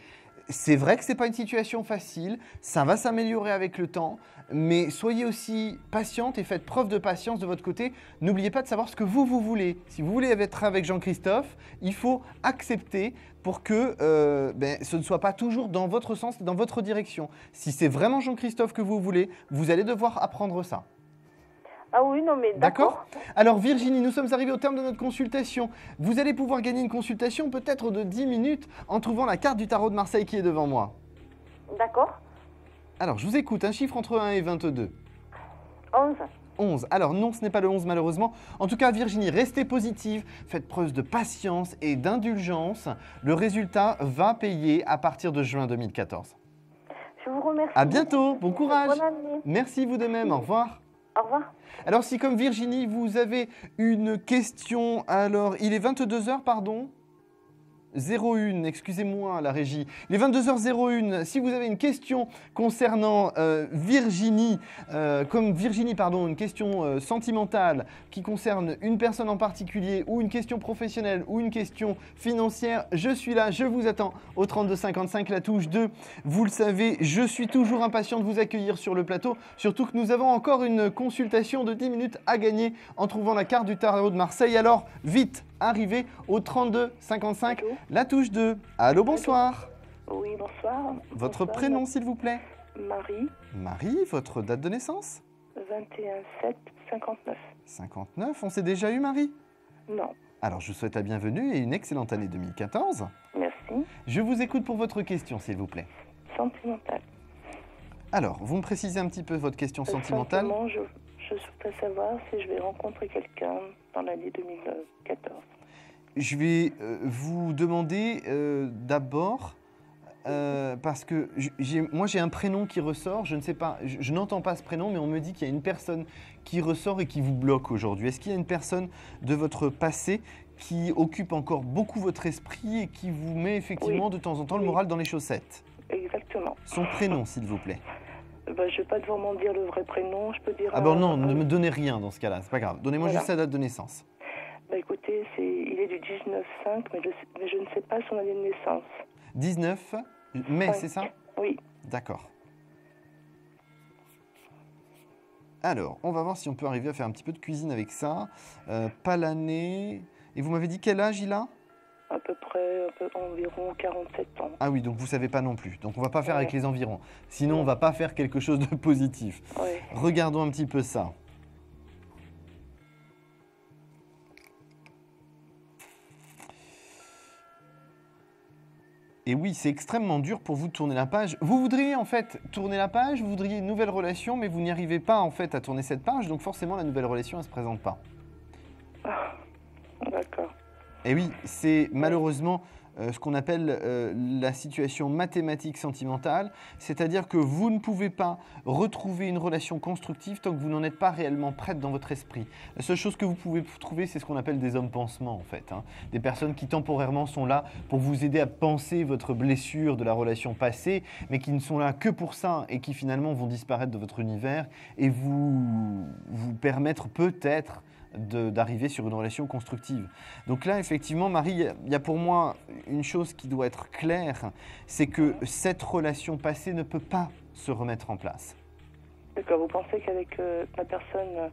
C'est vrai que ce n'est pas une situation facile, ça va s'améliorer avec le temps, mais soyez aussi patiente et faites preuve de patience de votre côté. N'oubliez pas de savoir ce que vous voulez. Si vous voulez être avec Jean-Christophe, il faut accepter pour que ce ne soit pas toujours dans votre sens et dans votre direction. Si c'est vraiment Jean-Christophe que vous voulez, vous allez devoir apprendre ça. Ah oui, non mais d'accord. Alors Virginie, nous sommes arrivés au terme de notre consultation. Vous allez pouvoir gagner une consultation peut-être de 10 minutes en trouvant la carte du tarot de Marseille qui est devant moi. D'accord. Alors, je vous écoute, un chiffre entre 1 et 22. 11. 11. Alors non, ce n'est pas le 11 malheureusement. En tout cas, Virginie, restez positive, faites preuve de patience et d'indulgence. Le résultat va payer à partir de juin 2014. Je vous remercie. À bientôt, bon courage. Bonne année. Merci vous de même, au revoir. Au revoir. Alors si comme Virginie, vous avez une question, alors il est 22h, pardon 01, excusez-moi la régie. Il est 22h01. Si vous avez une question concernant Virginie, une question sentimentale qui concerne une personne en particulier ou une question professionnelle ou une question financière, je suis là, je vous attends au 3255, la touche 2. Vous le savez, je suis toujours impatient de vous accueillir sur le plateau, surtout que nous avons encore une consultation de 10 minutes à gagner en trouvant la carte du tarot de Marseille. Alors, vite, arrivez au 3255, Allô, la touche 2. Allô, bonsoir. oui, bonsoir. Votre Bonsoir, prénom, s'il vous plaît. Marie, Marie, votre date de naissance 21/7/59. 59, on s'est déjà eu, Marie? Non, Alors, je vous souhaite la bienvenue et une excellente année 2014. merci. Je vous écoute pour votre question, s'il vous plaît. Sentimental. Alors, vous me précisez un petit peu votre question sentimentale. Simplement, je souhaiterais savoir si je vais rencontrer quelqu'un dans l'année 2014. Je vais vous demander d'abord, parce que moi j'ai un prénom qui ressort, je ne sais pas, je n'entends pas ce prénom, mais on me dit qu'il y a une personne qui ressort et qui vous bloque aujourd'hui. Est-ce qu'il y a une personne de votre passé qui occupe encore beaucoup votre esprit et qui vous met effectivement de temps en temps le moral dans les chaussettes? Exactement. Son prénom, s'il vous plaît. Je ne vais pas vraiment dire le vrai prénom, je peux dire... Ah bon non, ne me donnez rien dans ce cas-là, c'est pas grave. Donnez-moi Voilà. juste sa date de naissance. Écoutez, il est du 19/5, mais je ne sais pas son année de naissance. 19 mai, 5. c'est ça? Oui, D'accord. Alors, on va voir si on peut arriver à faire un petit peu de cuisine avec ça. Pas l'année... Et vous m'avez dit quel âge il a? à peu près environ 47 ans. Ah oui, donc vous savez pas non plus. Donc on va pas faire avec Ouais. les environs. Sinon, on va pas faire quelque chose de positif. Ouais. Regardons un petit peu ça. Et oui, c'est extrêmement dur pour vous de tourner la page. Vous voudriez en fait tourner la page, vous voudriez une nouvelle relation, mais vous n'y arrivez pas en fait à tourner cette page, donc forcément la nouvelle relation elle se présente pas. Ah, d'accord. Et oui, c'est malheureusement ce qu'on appelle la situation mathématique sentimentale, c'est-à-dire que vous ne pouvez pas retrouver une relation constructive tant que vous n'en êtes pas réellement prête dans votre esprit. La seule chose que vous pouvez trouver, c'est ce qu'on appelle des hommes pansements en fait, hein. Des personnes qui temporairement sont là pour vous aider à penser votre blessure de la relation passée, mais qui ne sont là que pour ça et qui finalement vont disparaître de votre univers et vous permettre peut-être d'arriver sur une relation constructive. Donc là, effectivement, Marie, il y a pour moi une chose qui doit être claire, c'est que cette relation passée ne peut pas se remettre en place. D'accord, vous pensez qu'avec la personne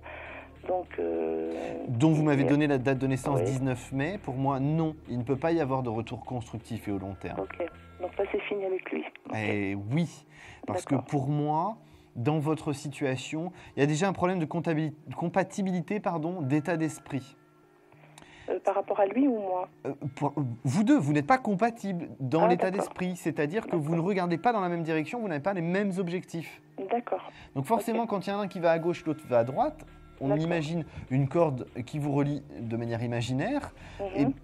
dont vous m'avez donné la date de naissance, oui. 19 mai, pour moi, non, il ne peut pas y avoir de retour constructif et au long terme. Ok, donc ça c'est fini avec lui. Et oui, parce que pour moi, dans votre situation, il y a déjà un problème de compatibilité d'état d'esprit. Par rapport à lui ou moi? Vous deux, vous n'êtes pas compatibles dans l'état d'accord. d'esprit, c'est-à-dire que vous ne regardez pas dans la même direction, vous n'avez pas les mêmes objectifs. D'accord. Donc forcément, quand il y en a un qui va à gauche, l'autre va à droite, on imagine une corde qui vous relie de manière imaginaire,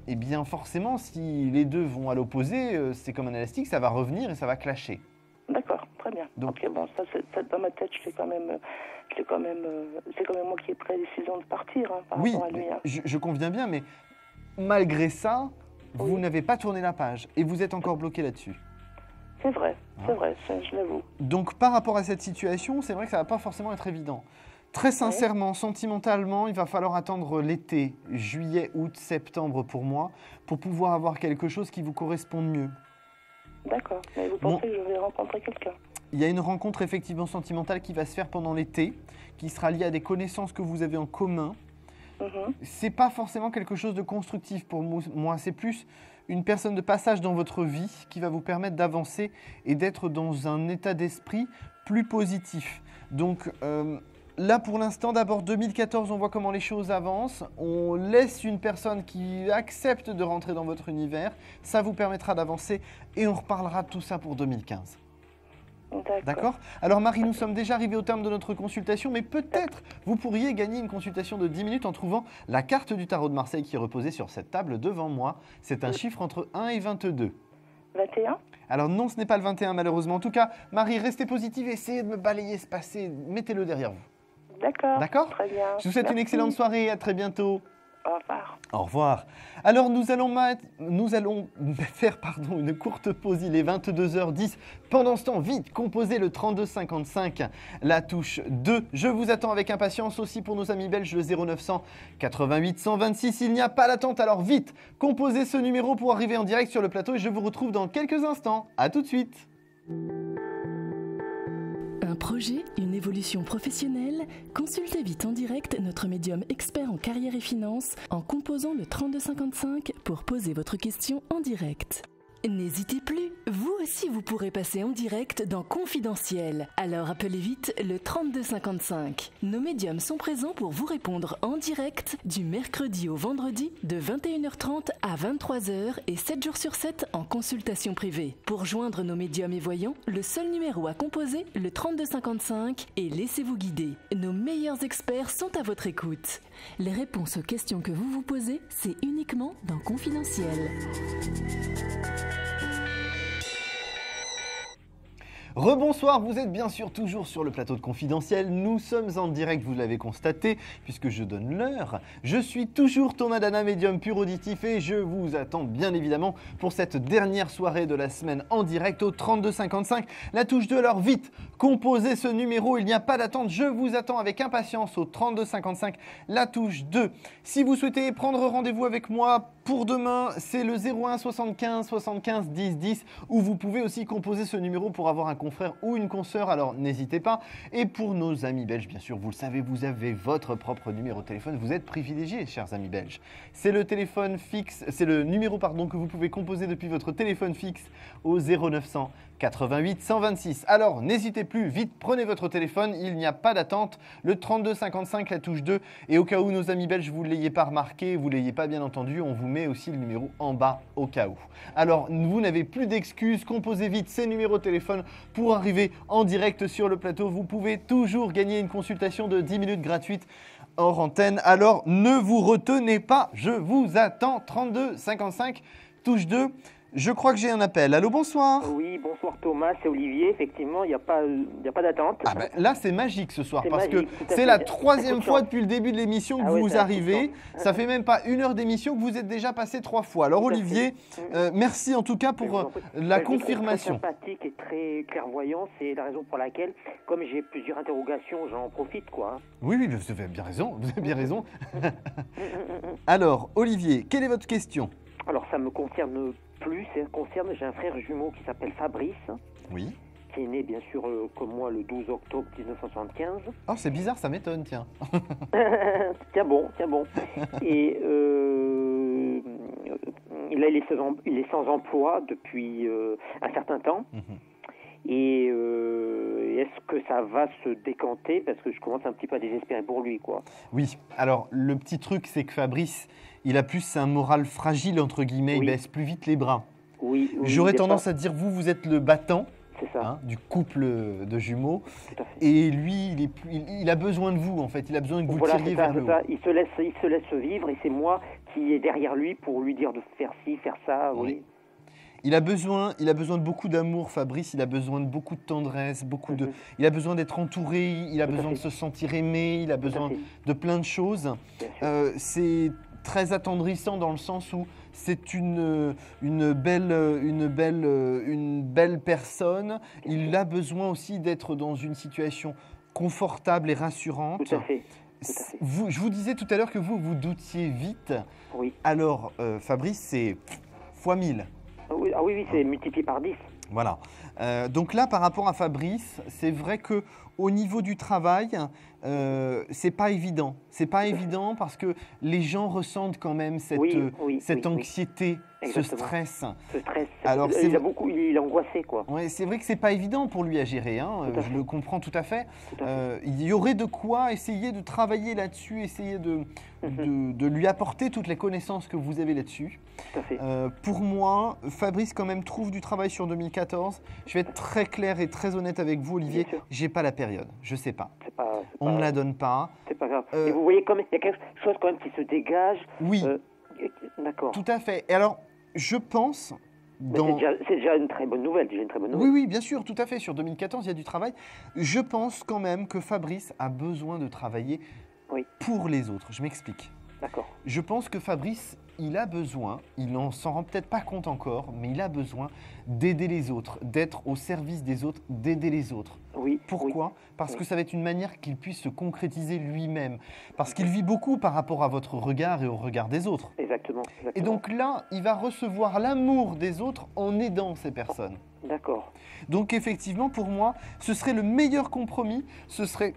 et bien forcément, si les deux vont à l'opposé, c'est comme un élastique, ça va revenir et ça va clasher. D'accord, très bien. Donc, ok, bon, ça, dans ma tête, c'est quand même moi qui ai pris la décision de partir par rapport à lui. Hein. Je conviens bien, mais malgré ça, vous n'avez pas tourné la page et vous êtes encore bloqué là-dessus. C'est vrai, je l'avoue. Donc par rapport à cette situation, c'est vrai que ça ne va pas forcément être évident. Très sincèrement, sentimentalement, il va falloir attendre l'été, juillet, août, septembre pour moi, pour pouvoir avoir quelque chose qui vous corresponde mieux. D'accord, mais vous pensez que je vais rencontrer quelqu'un? Il y a une rencontre effectivement sentimentale qui va se faire pendant l'été, qui sera liée à des connaissances que vous avez en commun. C'est pas forcément quelque chose de constructif pour moi, c'est plus une personne de passage dans votre vie qui va vous permettre d'avancer et d'être dans un état d'esprit plus positif. Donc là pour l'instant, d'abord 2014, on voit comment les choses avancent, on laisse une personne qui accepte de rentrer dans votre univers, ça vous permettra d'avancer et on reparlera de tout ça pour 2015. D'accord. Alors Marie, nous sommes déjà arrivés au terme de notre consultation, mais peut-être vous pourriez gagner une consultation de 10 minutes en trouvant la carte du tarot de Marseille qui est reposée sur cette table devant moi. C'est un chiffre entre 1 et 22. 21? Alors non, ce n'est pas le 21 malheureusement. En tout cas, Marie, restez positive, essayez de me balayer ce passé, mettez-le derrière vous. D'accord. D'accord. Très bien. Je vous souhaite une excellente soirée et à très bientôt. Au revoir. Au revoir. Alors nous allons faire une courte pause, il est 22h10. Pendant ce temps, vite, composez le 3255, la touche 2. Je vous attends avec impatience aussi pour nos amis belges, le 0900 88 126. Il n'y a pas d'attente, alors vite, composez ce numéro pour arriver en direct sur le plateau et je vous retrouve dans quelques instants. À tout de suite. Un projet, une évolution professionnelle? Consultez vite en direct notre médium expert en carrière et finances en composant le 3255 pour poser votre question en direct. N'hésitez plus, vous aussi vous pourrez passer en direct dans Confidentiel. Alors appelez vite le 3255. Nos médiums sont présents pour vous répondre en direct du mercredi au vendredi de 21h30 à 23h et 7 jours sur 7 en consultation privée. Pour joindre nos médiums et voyants, le seul numéro à composer, le 3255 et laissez-vous guider. Nos meilleurs experts sont à votre écoute. Les réponses aux questions que vous vous posez, c'est uniquement dans Confidentiel. Rebonsoir, vous êtes bien sûr toujours sur le plateau de Confidentiel. Nous sommes en direct, vous l'avez constaté, puisque je donne l'heure. Je suis toujours Thomas Dana, médium pur auditif, et je vous attends bien évidemment pour cette dernière soirée de la semaine en direct au 3255. La touche 2, alors vite, composez ce numéro, il n'y a pas d'attente, je vous attends avec impatience au 3255, la touche 2. Si vous souhaitez prendre rendez-vous avec moi pour demain, c'est le 01 75 75 10 10, où vous pouvez aussi composer ce numéro pour avoir un confrère ou une consoeur, alors n'hésitez pas. Et pour nos amis belges, bien sûr, vous le savez, vous avez votre propre numéro de téléphone, vous êtes privilégiés, chers amis belges. C'est le téléphone fixe, c'est le numéro que vous pouvez composer depuis votre téléphone fixe au 0900 88 126. Alors n'hésitez plus, vite, prenez votre téléphone, il n'y a pas d'attente, le 3255, la touche 2, et au cas où nos amis belges, vous ne l'ayez pas remarqué, vous ne l'ayez pas bien entendu, on vous met aussi le numéro en bas au cas où. Alors vous n'avez plus d'excuses, composez vite ces numéros de téléphone pour arriver en direct sur le plateau. Vous pouvez toujours gagner une consultation de 10 minutes gratuite hors antenne, alors ne vous retenez pas, je vous attends. 32 55 touche 2. Je crois que j'ai un appel. Allô, bonsoir. Oui, bonsoir Thomas, c'est Olivier. Effectivement, il n'y a pas d'attente. Ah ben, là, c'est magique ce soir C'est parce magique, que tout à c'est fait. la T'as troisième coup de fois chance. depuis le début de l'émission que Ah ouais, vous t'as coup de arrivez. chance. Ça fait même pas 1 heure d'émission que vous êtes déjà passé 3 fois. Alors Tout à Olivier, fait. merci en tout cas Je vous pour en prie. la Je trouve confirmation. Très sympathique et très clairvoyant. C'est la raison pour laquelle, comme j'ai plusieurs interrogations, j'en profite, quoi. Oui, oui, vous avez bien raison. Vous avez bien raison. Alors Olivier, quelle est votre question? Alors, ça me concerne plus. J'ai un frère jumeau qui s'appelle Fabrice, Oui. qui est né, bien sûr, comme moi, le 12 octobre 1975. Oh, c'est bizarre, ça m'étonne, tiens. Tiens bon. Et il est sans emploi depuis un certain temps. Mhm. Et est-ce que ça va se décanter? Parce que je commence un petit peu à désespérer pour lui, quoi. Oui, alors le petit truc, c'est que Fabrice, il a plus un moral fragile, entre guillemets, il Oui. baisse plus vite les bras. Oui. J'aurais tendance à dire, vous êtes le battant C'est ça, hein, du couple de jumeaux. tout à fait. Et lui, il a besoin de vous, en fait. Il a besoin que vous Voilà, tiriez c'est ça, vers le c'est haut. ça. Il se laisse vivre et c'est moi qui est derrière lui pour lui dire de faire ci, faire ça, oui. Il a besoin de beaucoup d'amour, Fabrice. Il a besoin de beaucoup de tendresse, Mhm. il a besoin d'être entouré, il a Tout à besoin de fait. se sentir aimé, il a Tout à besoin fait, de plein de choses. bien sûr. C'est très attendrissant dans le sens où c'est une belle personne. Il a besoin aussi d'être dans une situation confortable et rassurante. Tout à fait, tout à fait. Je vous disais tout à l'heure que vous doutiez vite. Oui. Alors, Fabrice, c'est fois 1000. Ah oui, c'est multiplié par 10. Voilà. Donc là, par rapport à Fabrice, c'est vrai que au niveau du travail, c'est pas évident. C'est pas évident parce que les gens ressentent quand même cette Oui. anxiété, ce Exactement. stress. Ce stress. Alors, c'est il a vrai- beaucoup, il est angoissé, quoi. Ouais, c'est vrai que c'est pas évident pour lui à gérer. Hein. Tout à Je fait. le comprends tout à fait. Tout à fait. Il y aurait de quoi essayer de travailler là-dessus, essayer de lui apporter toutes les connaissances que vous avez là-dessus. Tout à fait. Pour moi, Fabrice quand même trouve du travail sur 2014. Je vais être très clair et très honnête avec vous, Olivier. Bien sûr. J'ai pas la période. Je sais pas. C'est pas, On ne la donne pas. c'est pas grave. Euh, Et vous voyez comme il y a quelque chose quand même qui se dégage. Oui, D'accord. tout à fait. Et alors, je pense Mais dans... c'est déjà une très bonne nouvelle. Oui, oui, bien sûr, tout à fait. Sur 2014, il y a du travail. Je pense quand même que Fabrice a besoin de travailler Oui. pour les autres. Je m'explique. D'accord. Je pense que Fabrice, il a besoin, il n'en s'en rend peut-être pas compte encore, mais il a besoin d'aider les autres, d'être au service des autres, d'aider les autres. Oui. Pourquoi? Parce Oui. que ça va être une manière qu'il puisse se concrétiser lui-même. Parce qu'il vit beaucoup par rapport à votre regard et au regard des autres. Exactement. Et donc là, il va recevoir l'amour des autres en aidant ces personnes. D'accord. Donc effectivement, pour moi, ce serait le meilleur compromis. Ce serait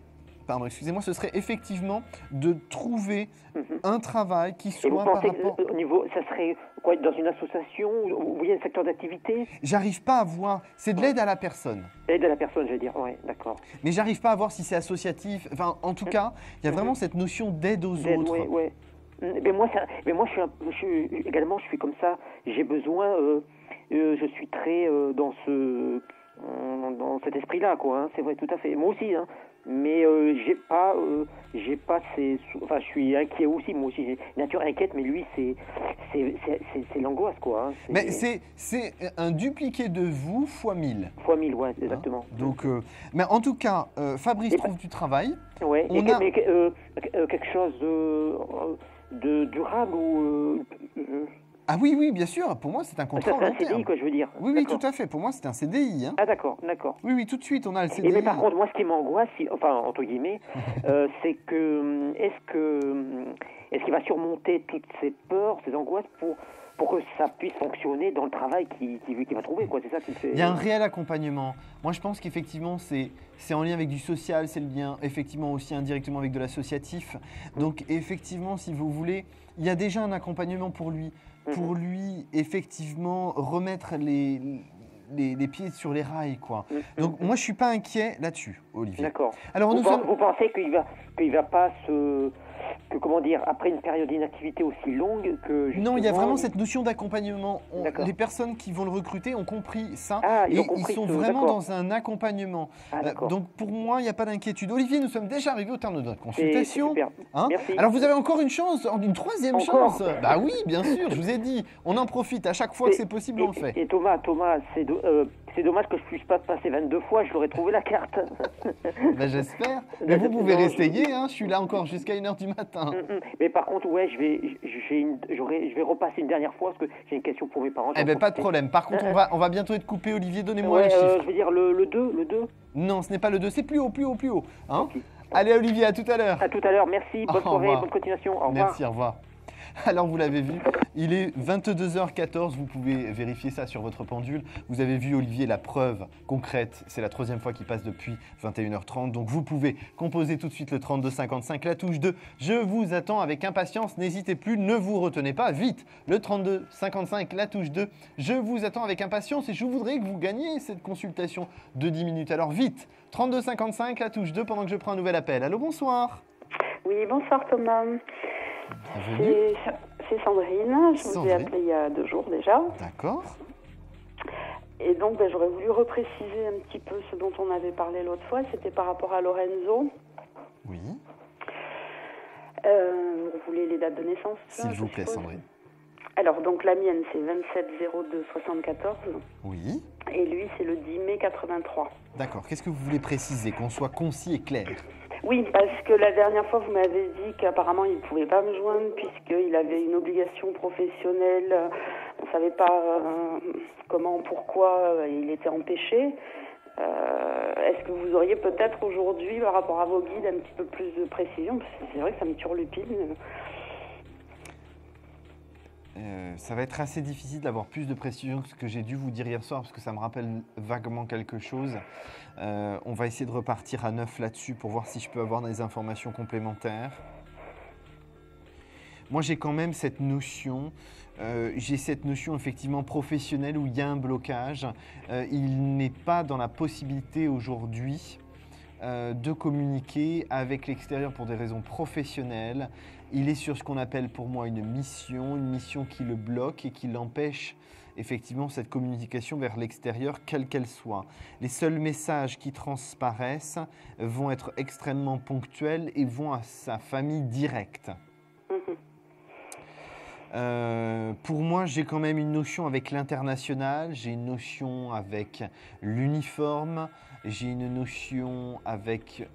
effectivement de trouver Mhm. un travail qui Et vous soit par pensez rapport... au niveau, ça serait quoi, dans une association ou il y a un secteur d'activité? J'arrive pas à voir. C'est de l'aide à la personne. Aide à la personne, je vais dire. Ouais, d'accord. Mais j'arrive pas à voir si c'est associatif. Enfin, en tout cas, il y a vraiment cette notion d'aide aux D'aide, autres. ouais. Mais moi, également, je suis comme ça. J'ai besoin. Je suis très dans cet esprit-là, quoi. Hein, c'est vrai, tout à fait. Moi aussi, hein. Mais j'ai pas ces. Enfin, je suis inquiet aussi. Moi aussi, j'ai une nature inquiète, mais lui, c'est l'angoisse, quoi. Hein. Mais c'est un dupliqué de vous fois 1000. Fois 1000, ouais, exactement. Donc, mais en tout cas, Fabrice trouve du travail. Ouais. On Et a- mais, quelque chose de durable ou. Ah oui, oui, bien sûr. Pour moi, c'est un contrat Ça, en c'est un long terme. CDI, quoi, je veux dire. Oui, oui, D'accord. tout à fait. Pour moi, c'est un CDI. Hein. Ah, d'accord. Oui, oui, tout de suite, on a le CDI. Et mais par contre, moi, ce qui m'angoisse, enfin, entre guillemets, c'est que est-ce qu'il va surmonter toutes ces peurs, ces angoisses pour que ça puisse fonctionner dans le travail qu'il va trouver, quoi. C'est ça qui me fait. Il y a un réel accompagnement. Moi, je pense qu'effectivement, c'est en lien avec du social, c'est le lien effectivement aussi indirectement avec de l'associatif. Donc, effectivement, si vous voulez, il y a déjà un accompagnement pour lui. Pour lui, effectivement, remettre les pieds sur les rails, quoi. Donc, moi, je suis pas inquiet là-dessus, Olivier. D'accord. Alors, Vous pensez qu'il va pas se comment dire, après une période d'inactivité aussi longue que... Non, il y a justement, vraiment cette notion d'accompagnement. D'accord. Les personnes qui vont le recruter ont compris ça. Ah, et ont compris ils sont ce- vraiment d'accord. dans un accompagnement. Ah, d'accord. Donc pour moi, il n'y a pas d'inquiétude. Olivier, nous sommes déjà arrivés au terme de notre C'est consultation. super. Hein. Merci. Alors vous avez encore une chance, une troisième Encore chance. Bah oui, bien sûr, je vous ai dit. On en profite. À chaque fois que c'est possible, on le fait. Et Thomas, c'est dommage que je puisse pas passer 22 fois, je l'aurais trouvé la carte. Ben, j'espère. Mais vous pouvez Non, rester, hein. Je suis là encore jusqu'à 1h du matin. Mais par contre, ouais, je vais repasser une dernière fois parce que j'ai une question pour mes parents. Eh ben pas de problème. Par contre, on va bientôt être coupé. Olivier, donnez-moi Ouais, un chiffre. je veux dire le 2. Non, ce n'est pas le 2, c'est plus haut, plus haut, plus haut. Hein. Ok. Allez Olivier, à tout à l'heure. À tout à l'heure, merci, bonne Au soirée, revoir. bonne continuation, au revoir. Merci, au revoir. Alors vous l'avez vu, il est 22h14, vous pouvez vérifier ça sur votre pendule. Vous avez vu Olivier, la preuve concrète, c'est la troisième fois qu'il passe depuis 21h30. Donc vous pouvez composer tout de suite le 3255, la touche 2. Je vous attends avec impatience, n'hésitez plus, ne vous retenez pas, vite. Le 3255, la touche 2. Je vous attends avec impatience et je voudrais que vous gagniez cette consultation de 10 minutes. Alors vite, 3255, la touche 2 pendant que je prends un nouvel appel. Allô, bonsoir. Oui, bonsoir Thomas. Bienvenue. C'est Sandrine. Je vous ai Sandrine. appelé il y a 2 jours déjà. D'accord. Et donc, j'aurais voulu repréciser un petit peu ce dont on avait parlé l'autre fois. C'était par rapport à Lorenzo. Oui. Vous voulez les dates de naissance là, S'il je vous plaît, suppose. Sandrine. Alors, donc la mienne, c'est 27-02-74. Oui. Et lui, c'est le 10 mai 83. D'accord. Qu'est-ce que vous voulez préciser? Qu'on soit concis et clair. Oui, parce que la dernière fois, vous m'avez dit qu'apparemment, il ne pouvait pas me joindre puisqu'il avait une obligation professionnelle. On ne savait pas comment, pourquoi il était empêché. Est-ce que vous auriez peut-être aujourd'hui, par rapport à vos guides, un petit peu plus de précision? Parce que c'est vrai que ça me turlupine. Ça va être assez difficile d'avoir plus de précision que ce que j'ai dû vous dire hier soir parce que ça me rappelle vaguement quelque chose. On va essayer de repartir à neuf là-dessus pour voir si je peux avoir des informations complémentaires. Moi, j'ai quand même cette notion, effectivement professionnelle où il y a un blocage. Il n'est pas dans la possibilité aujourd'hui de communiquer avec l'extérieur pour des raisons professionnelles. Il est sur ce qu'on appelle pour moi une mission qui le bloque et qui l'empêche effectivement cette communication vers l'extérieur, quelle qu'elle soit. Les seuls messages qui transparaissent vont être extrêmement ponctuels et vont à sa famille directe. Pour moi, j'ai quand même une notion avec l'international, j'ai une notion avec l'uniforme, j'ai une notion avec...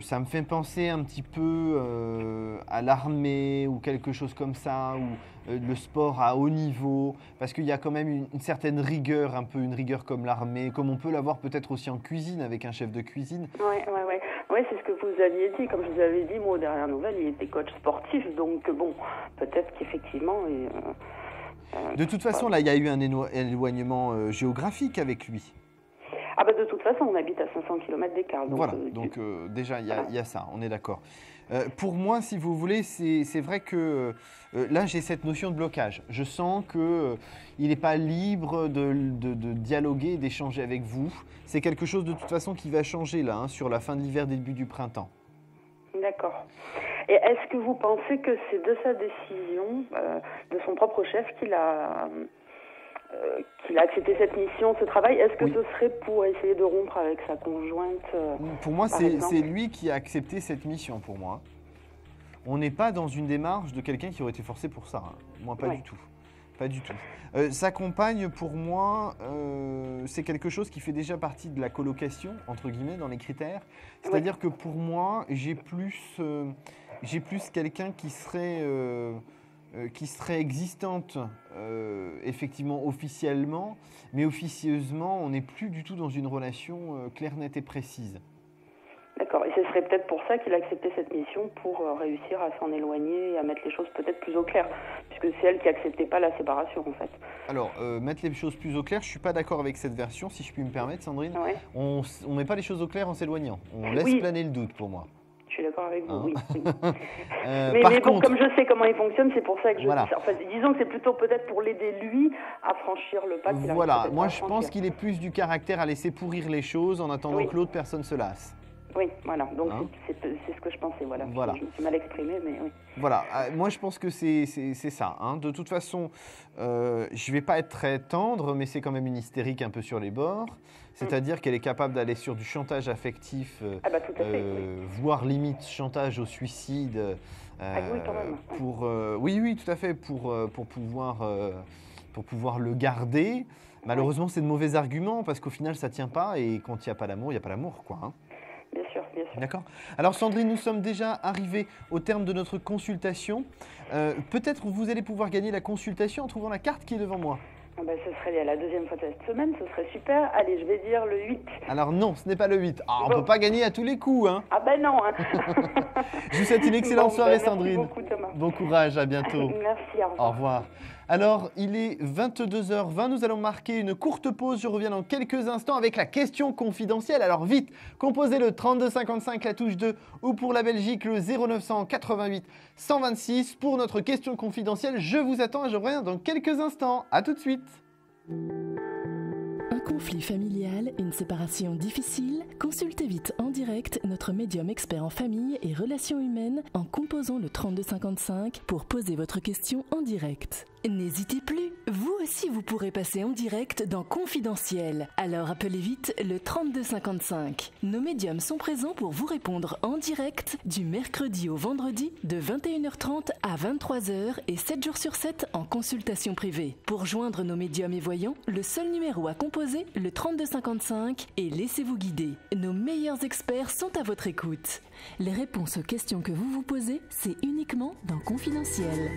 ça me fait penser un petit peu à l'armée ou quelque chose comme ça, ou le sport à haut niveau, parce qu'il y a quand même une certaine rigueur, un peu une rigueur comme l'armée, comme on peut l'avoir peut-être aussi en cuisine avec un chef de cuisine. Oui, c'est ce que vous aviez dit. Comme je vous avais dit, moi, aux dernières nouvelles, il était coach sportif, donc bon, peut-être qu'effectivement... De toute façon, là, il y a eu un éloignement géographique avec lui. Ah bah de toute façon, on habite à 500 km d'écart. Voilà, donc déjà, il y a ça, on est d'accord. Pour moi, si vous voulez, c'est vrai que là, j'ai cette notion de blocage. Je sens qu'il n'est pas libre de dialoguer, d'échanger avec vous. C'est quelque chose de toute façon qui va changer là, hein, sur la fin de l'hiver, début du printemps. D'accord. Et est-ce que vous pensez que c'est de sa décision, de son propre chef, qu'il a accepté cette mission, ce travail? Est-ce que Oui. ce serait pour essayer de rompre avec sa conjointe Pour moi, par c'est exemple lui qui a accepté cette mission pour moi. On n'est pas dans une démarche de quelqu'un qui aurait été forcé pour ça. Hein. Moi, pas du tout. Pas du tout. Sa compagne, pour moi, c'est quelque chose qui fait déjà partie de la colocation, entre guillemets, dans les critères. C'est-à-dire que pour moi, j'ai plus quelqu'un qui serait existante, effectivement, officiellement, mais officieusement, on n'est plus du tout dans une relation claire, nette et précise. D'accord. Et ce serait peut-être pour ça qu'il a accepté cette mission, pour réussir à s'en éloigner et à mettre les choses peut-être plus au clair, puisque c'est elle qui n'acceptait pas la séparation, en fait. Alors, mettre les choses plus au clair, je ne suis pas d'accord avec cette version, si je puis me permettre, Sandrine. On ne met pas les choses au clair en s'éloignant. On laisse planer le doute, pour moi. Je suis d'accord avec vous, Hein? oui. Mais mais bon, comme je sais comment il fonctionne, c'est pour ça que je Voilà. dis ça. Enfin, disons que c'est plutôt peut-être pour l'aider, lui, à franchir le pas qu'il a Voilà, peut-être moi pas je à pense franchir. qu'il est plus du caractère à laisser pourrir les choses en attendant que l'autre personne se lasse. Oui, voilà. Donc Hein c'est ce que je pensais. Voilà. Voilà. Je me suis mal exprimée, mais oui. Voilà, moi je pense que c'est ça. Hein. De toute façon, je vais pas être très tendre, mais c'est quand même une hystérique un peu sur les bords. C'est-à-dire qu'elle est capable d'aller sur du chantage affectif, Ah bah tout à fait, oui. voire limite chantage au suicide. Ah oui, quand même. Oui, tout à fait, pour pouvoir le garder. Malheureusement, c'est de mauvais arguments parce qu'au final, ça tient pas et quand il n'y a pas l'amour, il n'y a pas l'amour, quoi. Hein. Bien sûr, bien sûr. D'accord. Alors Sandrine, nous sommes déjà arrivés au terme de notre consultation. Peut-être vous allez pouvoir gagner la consultation en trouvant la carte qui est devant moi. Ah bah, ce serait la deuxième fois de cette semaine, ce serait super. Allez, je vais dire le 8. Alors non, ce n'est pas le 8. Ah, on ne Bon. peut pas gagner à tous les coups. Hein. Ah ben non. Hein. Je vous souhaite une excellente Bon, soirée, merci Sandrine. beaucoup, Thomas. Bon courage, à bientôt. Merci, au revoir. Au revoir. Alors, il est 22h20, nous allons marquer une courte pause. Je reviens dans quelques instants avec la question confidentielle. Alors vite, composez le 3255, la touche 2, ou pour la Belgique, le 0988 126. Pour notre question confidentielle, je vous attends et je reviens dans quelques instants. À tout de suite. Un conflit familial, une séparation difficile? Consultez vite en direct notre médium expert en famille et relations humaines en composant le 3255 pour poser votre question en direct. N'hésitez plus, vous aussi vous pourrez passer en direct dans Confidentiel. Alors appelez vite le 3255. Nos médiums sont présents pour vous répondre en direct du mercredi au vendredi de 21h30 à 23h et 7 jours sur 7 en consultation privée. Pour joindre nos médiums et voyants, le seul numéro à composer, le 3255, et laissez-vous guider. Nos meilleurs experts sont à votre écoute. Les réponses aux questions que vous vous posez, c'est uniquement dans Confidentiel.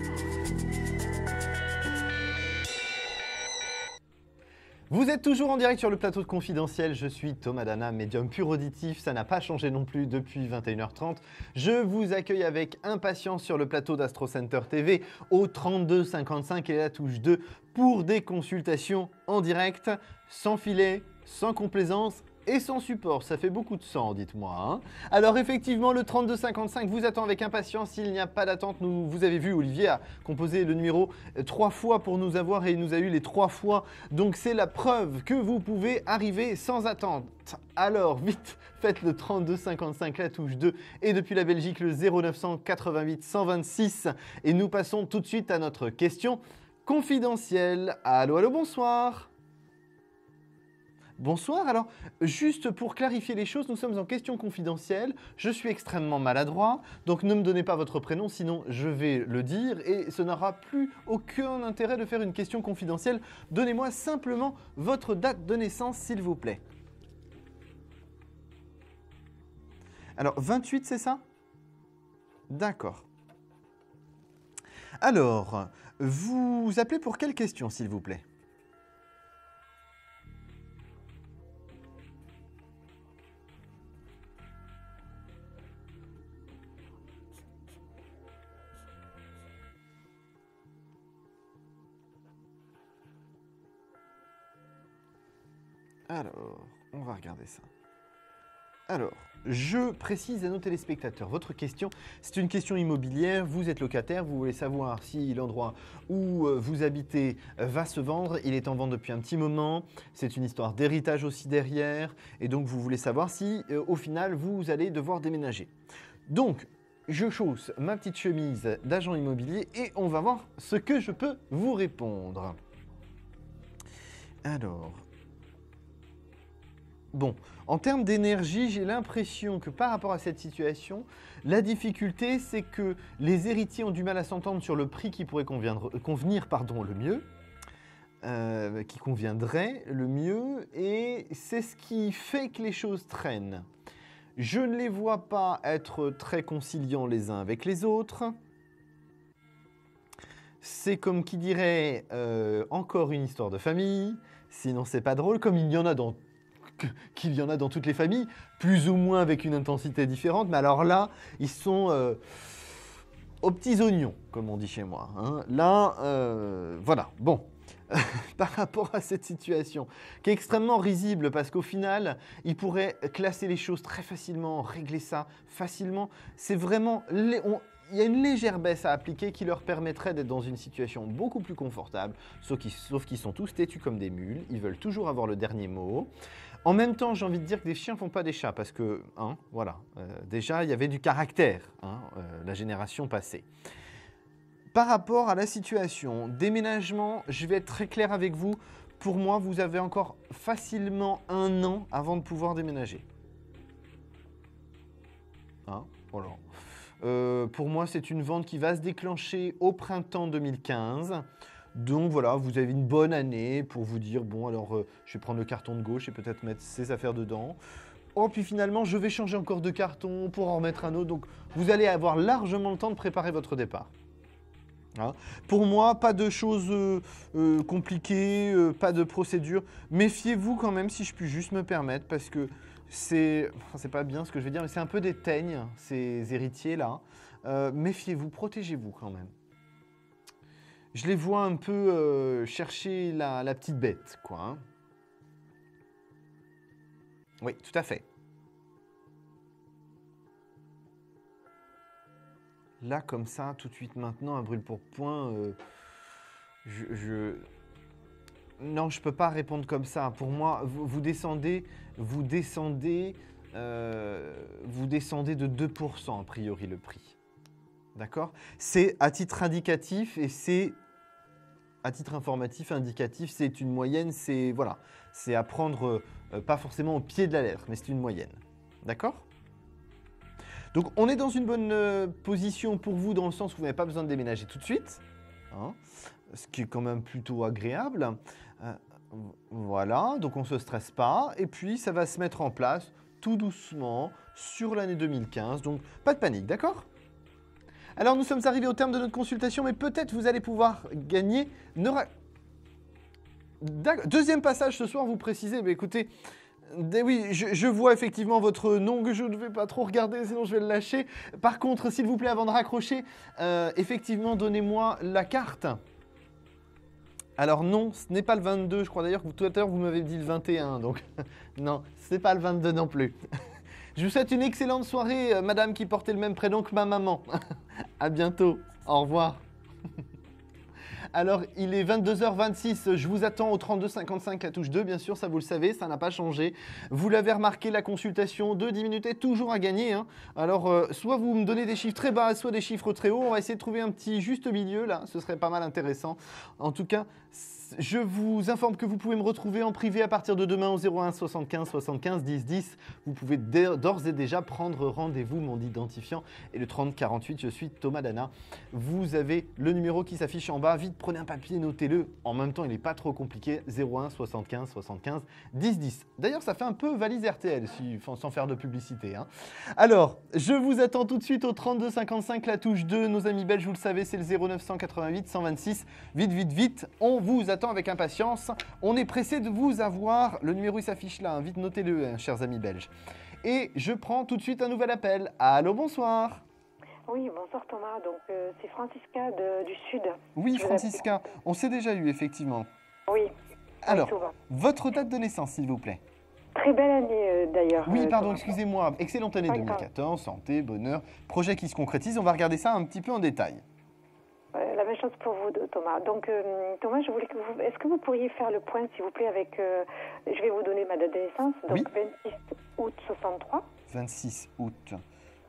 Vous êtes toujours en direct sur le plateau de Confidentiel, je suis Thomas Dana, médium pur auditif, ça n'a pas changé non plus depuis 21h30. Je vous accueille avec impatience sur le plateau d'Astro Center TV au 3255 et la touche 2 pour des consultations en direct, sans filet, sans complaisance et sans support. Ça fait beaucoup de sang, dites-moi. Hein. Alors effectivement, le 3255 vous attend avec impatience. S'il n'y a pas d'attente, vous avez vu, Olivier a composé le numéro 3 fois pour nous avoir et il nous a eu les 3 fois. Donc c'est la preuve que vous pouvez arriver sans attente. Alors vite, faites le 3255, la touche 2 et depuis la Belgique le 0988 126. Et nous passons tout de suite à notre question confidentielle. Allô, allô, bonsoir. Bonsoir, alors juste pour clarifier les choses, nous sommes en question confidentielle, je suis extrêmement maladroit, donc ne me donnez pas votre prénom, sinon je vais le dire et ce n'aura plus aucun intérêt de faire une question confidentielle. Donnez-moi simplement votre date de naissance, s'il vous plaît. Alors, 28, c'est ça? D'accord. Alors, vous appelez pour quelle question, s'il vous plaît? Alors, on va regarder ça. Alors, je précise à nos téléspectateurs, votre question, c'est une question immobilière, vous êtes locataire, vous voulez savoir si l'endroit où vous habitez va se vendre, il est en vente depuis un petit moment, c'est une histoire d'héritage aussi derrière, et donc vous voulez savoir si au final vous allez devoir déménager. Donc, je chausse ma petite chemise d'agent immobilier et on va voir ce que je peux vous répondre. Alors... Bon, en termes d'énergie, j'ai l'impression que par rapport à cette situation, la difficulté, c'est que les héritiers ont du mal à s'entendre sur le prix qui pourrait convenir le mieux, qui conviendrait le mieux, et c'est ce qui fait que les choses traînent. Je ne les vois pas être très conciliants les uns avec les autres. C'est comme qui dirait encore une histoire de famille, sinon c'est pas drôle, comme il y en a dans toutes les familles, plus ou moins avec une intensité différente, mais alors là, ils sont aux petits oignons, comme on dit chez moi. Hein. Là, voilà, bon, par rapport à cette situation, qui est extrêmement risible, parce qu'au final, ils pourraient classer les choses très facilement, régler ça facilement, c'est vraiment... Il y a une légère baisse à appliquer qui leur permettrait d'être dans une situation beaucoup plus confortable, sauf qu'ils sont tous têtus comme des mules, ils veulent toujours avoir le dernier mot. En même temps, j'ai envie de dire que des chiens ne font pas des chats parce que, hein, voilà, déjà, il y avait du caractère, hein, la génération passée. Par rapport à la situation, déménagement, je vais être très clair avec vous. Pour moi, vous avez encore facilement 1 an avant de pouvoir déménager. Hein, voilà. Pour moi, c'est une vente qui va se déclencher au printemps 2015. Donc voilà, vous avez une bonne année pour vous dire, bon alors je vais prendre le carton de gauche et peut-être mettre ses affaires dedans. Oh, puis finalement, je vais changer encore de carton pour en remettre un autre. Donc vous allez avoir largement le temps de préparer votre départ. Hein. Pour moi, pas de choses compliquées, pas de procédure. Méfiez-vous quand même, si je puis juste me permettre, parce que c'est pas bien ce que je vais dire, mais c'est un peu des teignes, ces héritiers-là. Méfiez-vous, protégez-vous quand même. Je les vois un peu chercher la petite bête, quoi. Hein. Oui, tout à fait. Là, comme ça, tout de suite maintenant, à brûle-pourpoint, non, je ne peux pas répondre comme ça. Pour moi, vous descendez de 2% a priori le prix. D'accord? C'est à titre indicatif et c'est à titre informatif, indicatif, c'est une moyenne, c'est voilà, c'est à prendre pas forcément au pied de la lettre, mais c'est une moyenne. D'accord? Donc on est dans une bonne position pour vous dans le sens où vous n'avez pas besoin de déménager tout de suite, hein, ce qui est quand même plutôt agréable. Voilà, donc on ne se stresse pas et puis ça va se mettre en place tout doucement sur l'année 2015, donc pas de panique, d'accord? Alors nous sommes arrivés au terme de notre consultation, mais peut-être vous allez pouvoir gagner. Deuxième passage ce soir, vous précisez, mais écoutez, oui, je vois effectivement votre nom que je ne vais pas trop regarder, sinon je vais le lâcher. Par contre, s'il vous plaît, avant de raccrocher, effectivement, donnez-moi la carte. Alors non, ce n'est pas le 22, je crois d'ailleurs que tout à l'heure vous m'avez dit le 21, donc non, ce n'est pas le 22 non plus. Je vous souhaite une excellente soirée, madame qui portait le même prénom que ma maman. À bientôt, au revoir. Alors, il est 22h26, je vous attends au 32 55 la touche 2, bien sûr, ça vous le savez, ça n'a pas changé. Vous l'avez remarqué, la consultation de 10 minutes est toujours à gagner. Hein. Alors, soit vous me donnez des chiffres très bas, soit des chiffres très hauts. On va essayer de trouver un petit juste milieu, là, ce serait pas mal intéressant. En tout cas, je vous informe que vous pouvez me retrouver en privé à partir de demain au 01 75 75 10 10. Vous pouvez d'ores et déjà prendre rendez-vous, mon identifiant et le 30 48. Je suis Thomas Dana. Vous avez le numéro qui s'affiche en bas. Vite, prenez un papier, notez-le. En même temps, il n'est pas trop compliqué. 01 75 75 10 10. D'ailleurs, ça fait un peu valise RTL, sans faire de publicité. Hein. Alors, je vous attends tout de suite au 32 55 la touche 2. Nos amis belges, vous le savez, c'est le 0988 126. Vite, vite, vite. On vous attend avec impatience. On est pressé de vous avoir. Le numéro il s'affiche là, hein. Vite notez-le, hein, chers amis belges. Et je prends tout de suite un nouvel appel. Allô, bonsoir. Oui, bonsoir Thomas. Donc c'est Francisca du Sud. Oui, Francisca, on s'est déjà eu effectivement. Oui. Alors, oui, votre date de naissance s'il vous plaît. Très belle année d'ailleurs. Oui, pardon, excusez-moi. Excellente année 2014, santé, bonheur, projet qui se concrétise. On va regarder ça un petit peu en détail. La même chose pour vous, Thomas. Donc, Thomas, je voulais que vous... Est-ce que vous pourriez faire le point, s'il vous plaît, avec... je vais vous donner ma date de naissance. Donc, oui. 26 août 63. 26 août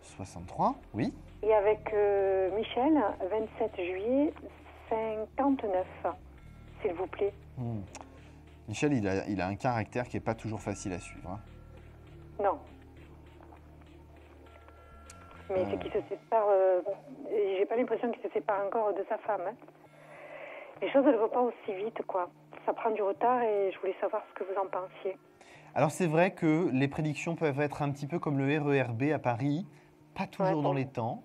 63, oui. Et avec Michel, 27 juillet 59, s'il vous plaît. Michel, il a un caractère qui n'est pas toujours facile à suivre. Hein. Non. Mais c'est qu'il se sépare, j'ai pas l'impression qu'il se sépare encore de sa femme. Hein. Les choses ne vont pas aussi vite, quoi. Ça prend du retard et je voulais savoir ce que vous en pensiez. Alors c'est vrai que les prédictions peuvent être un petit peu comme le RER B à Paris, pas toujours dans les temps.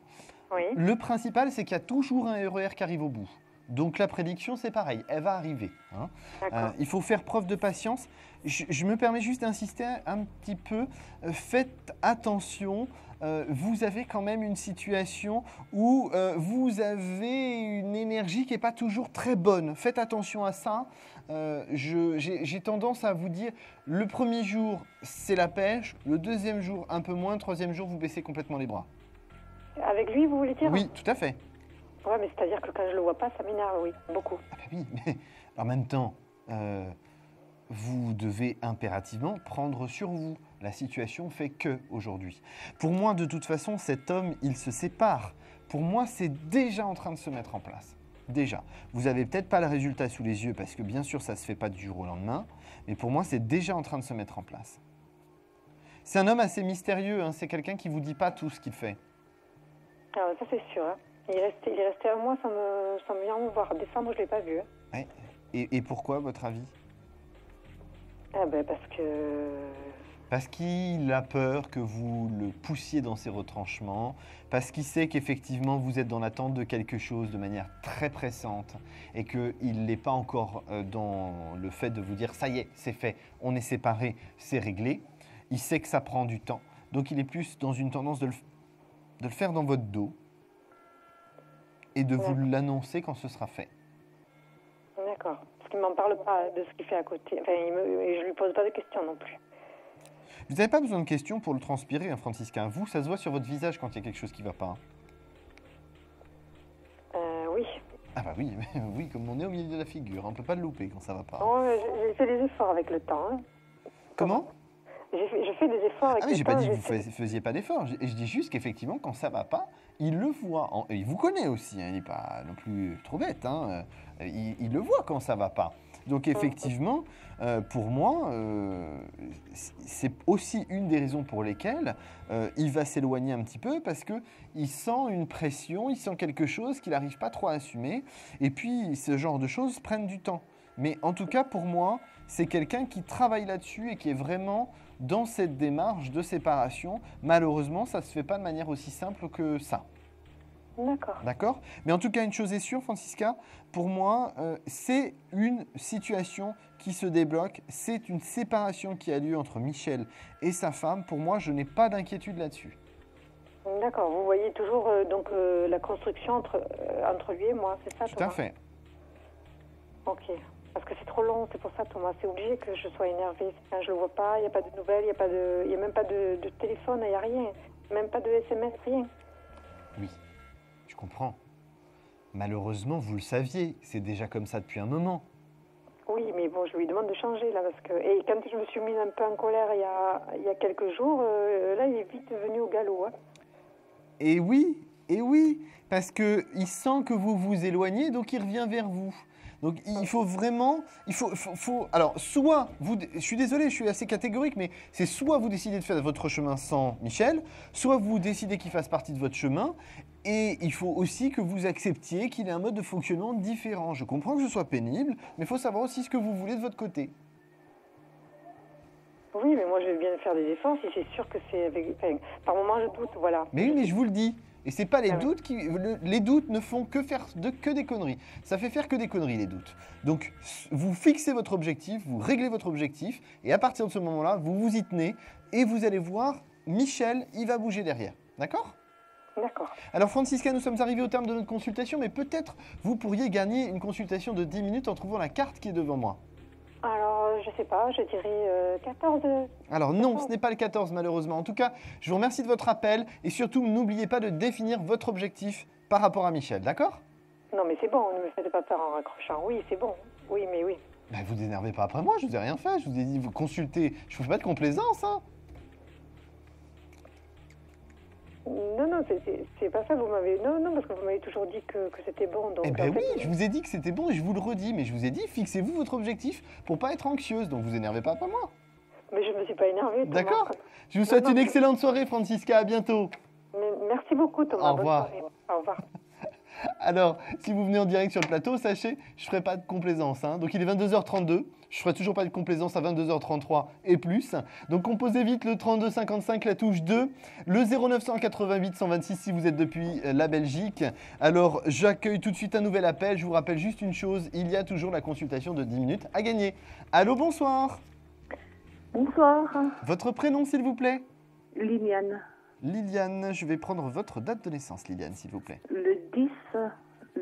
Oui. Le principal, c'est qu'il y a toujours un RER qui arrive au bout. Donc la prédiction, c'est pareil, elle va arriver. Hein. Il faut faire preuve de patience. Je me permets juste d'insister un petit peu. Faites attention. Vous avez quand même une situation où vous avez une énergie qui n'est pas toujours très bonne. Faites attention à ça. J'ai tendance à vous dire, le premier jour, c'est la pêche. Le deuxième jour, un peu moins. Le troisième jour, vous baissez complètement les bras. Avec lui, vous voulez dire? Oui, tout à fait. Ouais, mais c'est-à-dire que quand je le vois pas, ça m'énerve, oui, beaucoup. Ah bah oui, mais en même temps, vous devez impérativement prendre sur vous. La situation fait que aujourd'hui. Pour moi, de toute façon, cet homme, il se sépare. Pour moi, c'est déjà en train de se mettre en place. Déjà. Vous n'avez peut-être pas le résultat sous les yeux parce que bien sûr, ça ne se fait pas du jour au lendemain. Mais pour moi, c'est déjà en train de se mettre en place. C'est un homme assez mystérieux. Hein. C'est quelqu'un qui ne vous dit pas tout ce qu'il fait. Ah, ça c'est sûr. Hein. Il est resté un mois sans me venir me voir. Décembre, je ne l'ai pas vu. Hein. Ouais. Et pourquoi, à votre avis? Ah ben Parce qu'il a peur que vous le poussiez dans ses retranchements, parce qu'il sait qu'effectivement vous êtes dans l'attente de quelque chose de manière très pressante et qu'il n'est pas encore dans le fait de vous dire « ça y est, c'est fait, on est séparés, c'est réglé ». Il sait que ça prend du temps, donc il est plus dans une tendance de le faire dans votre dos et de vous l'annoncer quand ce sera fait. D'accord. Parce qu'il ne m'en parle pas de ce qu'il fait à côté. Enfin, je ne lui pose pas de questions non plus. Vous n'avez pas besoin de questions pour le transpirer, hein, Francisca. Vous, ça se voit sur votre visage quand il y a quelque chose qui ne va pas. Oui. Ah bah oui, oui, comme on est au milieu de la figure. On ne peut pas le louper quand ça ne va pas. Oh, j'ai fait des efforts avec le temps. Hein. Comment? Je fais des efforts avec le temps. Ah mais j'ai pas dit que vous ne faisiez pas d'efforts. Je dis juste qu'effectivement, quand ça ne va pas, il le voit. Il vous connaît aussi, hein, il n'est pas non plus trop bête. Hein. Il le voit quand ça ne va pas. Donc effectivement, pour moi, c'est aussi une des raisons pour lesquelles il va s'éloigner un petit peu parce qu'il sent une pression, il sent quelque chose qu'il n'arrive pas trop à assumer. Et puis, ce genre de choses prennent du temps. Mais en tout cas, pour moi, c'est quelqu'un qui travaille là-dessus et qui est vraiment dans cette démarche de séparation. Malheureusement, ça ne se fait pas de manière aussi simple que ça. D'accord. D'accord. Mais en tout cas, une chose est sûre, Francisca, pour moi, c'est une situation qui se débloque. C'est une séparation qui a lieu entre Michel et sa femme. Pour moi, je n'ai pas d'inquiétude là-dessus. D'accord. Vous voyez toujours la construction entre lui et moi, c'est ça, Thomas? Tout à fait. Ok. Parce que c'est trop long, c'est pour ça, Thomas. C'est obligé que je sois énervée. Quand je le vois pas, il n'y a pas de nouvelles, il n'y a même pas de téléphone, il n'y a rien. Même pas de SMS, rien. Oui. Je comprends. Malheureusement, vous le saviez, c'est déjà comme ça depuis un moment. Oui, mais bon, je lui demande de changer là, parce que et quand je me suis mise un peu en colère il y a quelques jours, là, il est vite venu au galop. Hein. Et oui, parce que il sent que vous vous éloignez, donc il revient vers vous. Donc il faut vraiment, alors soit vous, je suis désolé, je suis assez catégorique, mais c'est soit vous décidez de faire votre chemin sans Michel, soit vous décidez qu'il fasse partie de votre chemin, et il faut aussi que vous acceptiez qu'il ait un mode de fonctionnement différent. Je comprends que ce soit pénible, mais il faut savoir aussi ce que vous voulez de votre côté. Oui, mais moi je vais bien faire des efforts si c'est sûr que c'est avec. Enfin, par moment je doute, voilà. Mais oui, mais je vous le dis. Et c'est pas les doutes qui. Les doutes ne font que faire que des conneries. Ça fait faire que des conneries, les doutes. Donc, vous fixez votre objectif, vous réglez votre objectif, et à partir de ce moment-là, vous vous y tenez, et vous allez voir, Michel, il va bouger derrière. D'accord ? D'accord. Alors, Francisca, nous sommes arrivés au terme de notre consultation, mais peut-être vous pourriez gagner une consultation de 10 minutes en trouvant la carte qui est devant moi. Alors, je sais pas, je dirais 14. Alors non, ce n'est pas le 14 malheureusement. En tout cas, je vous remercie de votre appel et surtout, n'oubliez pas de définir votre objectif par rapport à Michel, d'accord? Non, mais c'est bon, ne me faites pas peur en raccrochant. Oui, c'est bon. Oui, mais oui. Ben, vous énervez pas après moi, je vous ai rien fait. Je vous ai dit, vous consultez. Je ne fais pas de complaisance, hein. Non, c'est pas ça, vous m'avez... Non, parce que vous m'avez toujours dit que c'était bon. Donc, eh ben oui, je vous ai dit que c'était bon et je vous le redis, mais je vous ai dit, fixez-vous votre objectif pour pas être anxieuse, donc vous énervez pas après moi. Mais je me suis pas énervée, Thomas. D'accord. Je vous souhaite une excellente soirée, Francisca, à bientôt. Merci beaucoup, Thomas. Au revoir. Bonne soirée. Au revoir. Alors, si vous venez en direct sur le plateau, sachez, je ne ferai pas de complaisance. Hein. Donc, il est 22h32. Je ne ferai toujours pas de complaisance à 22h33 et plus. Donc, composez vite le 3255, la touche 2, le 0988 126 si vous êtes depuis la Belgique. Alors, j'accueille tout de suite un nouvel appel. Je vous rappelle juste une chose, il y a toujours la consultation de 10 minutes à gagner. Allô, bonsoir. Bonsoir. Votre prénom, s'il vous plaît? Liliane. Liliane, je vais prendre votre date de naissance, Liliane, s'il vous plaît. Le 10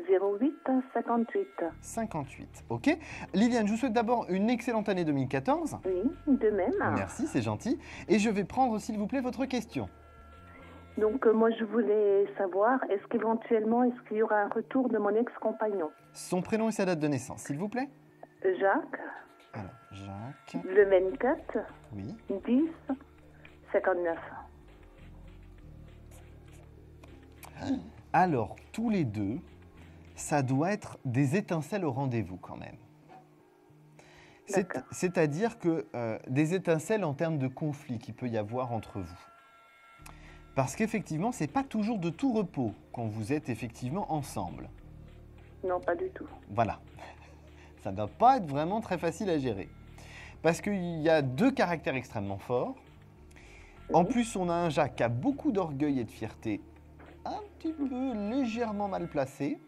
08 58. 58, ok. Liliane, je vous souhaite d'abord une excellente année 2014. Oui, de même. Merci, c'est gentil. Et je vais prendre, s'il vous plaît, votre question. Donc, moi, je voulais savoir, est-ce qu'il y aura un retour de mon ex-compagnon? Son prénom et sa date de naissance, s'il vous plaît. Jacques. Alors, Jacques. Le 24, Oui. 10, 59. Alors, tous les deux, ça doit être des étincelles au rendez-vous quand même. C'est-à-dire que des étincelles en termes de conflit qu'il peut y avoir entre vous. Parce qu'effectivement, ce n'est pas toujours de tout repos quand vous êtes effectivement ensemble. Non, pas du tout. Voilà. Ça ne doit pas être vraiment très facile à gérer. Parce qu'il y a deux caractères extrêmement forts. En plus, on a un Jacques qui a beaucoup d'orgueil et de fierté, un petit peu légèrement mal placé.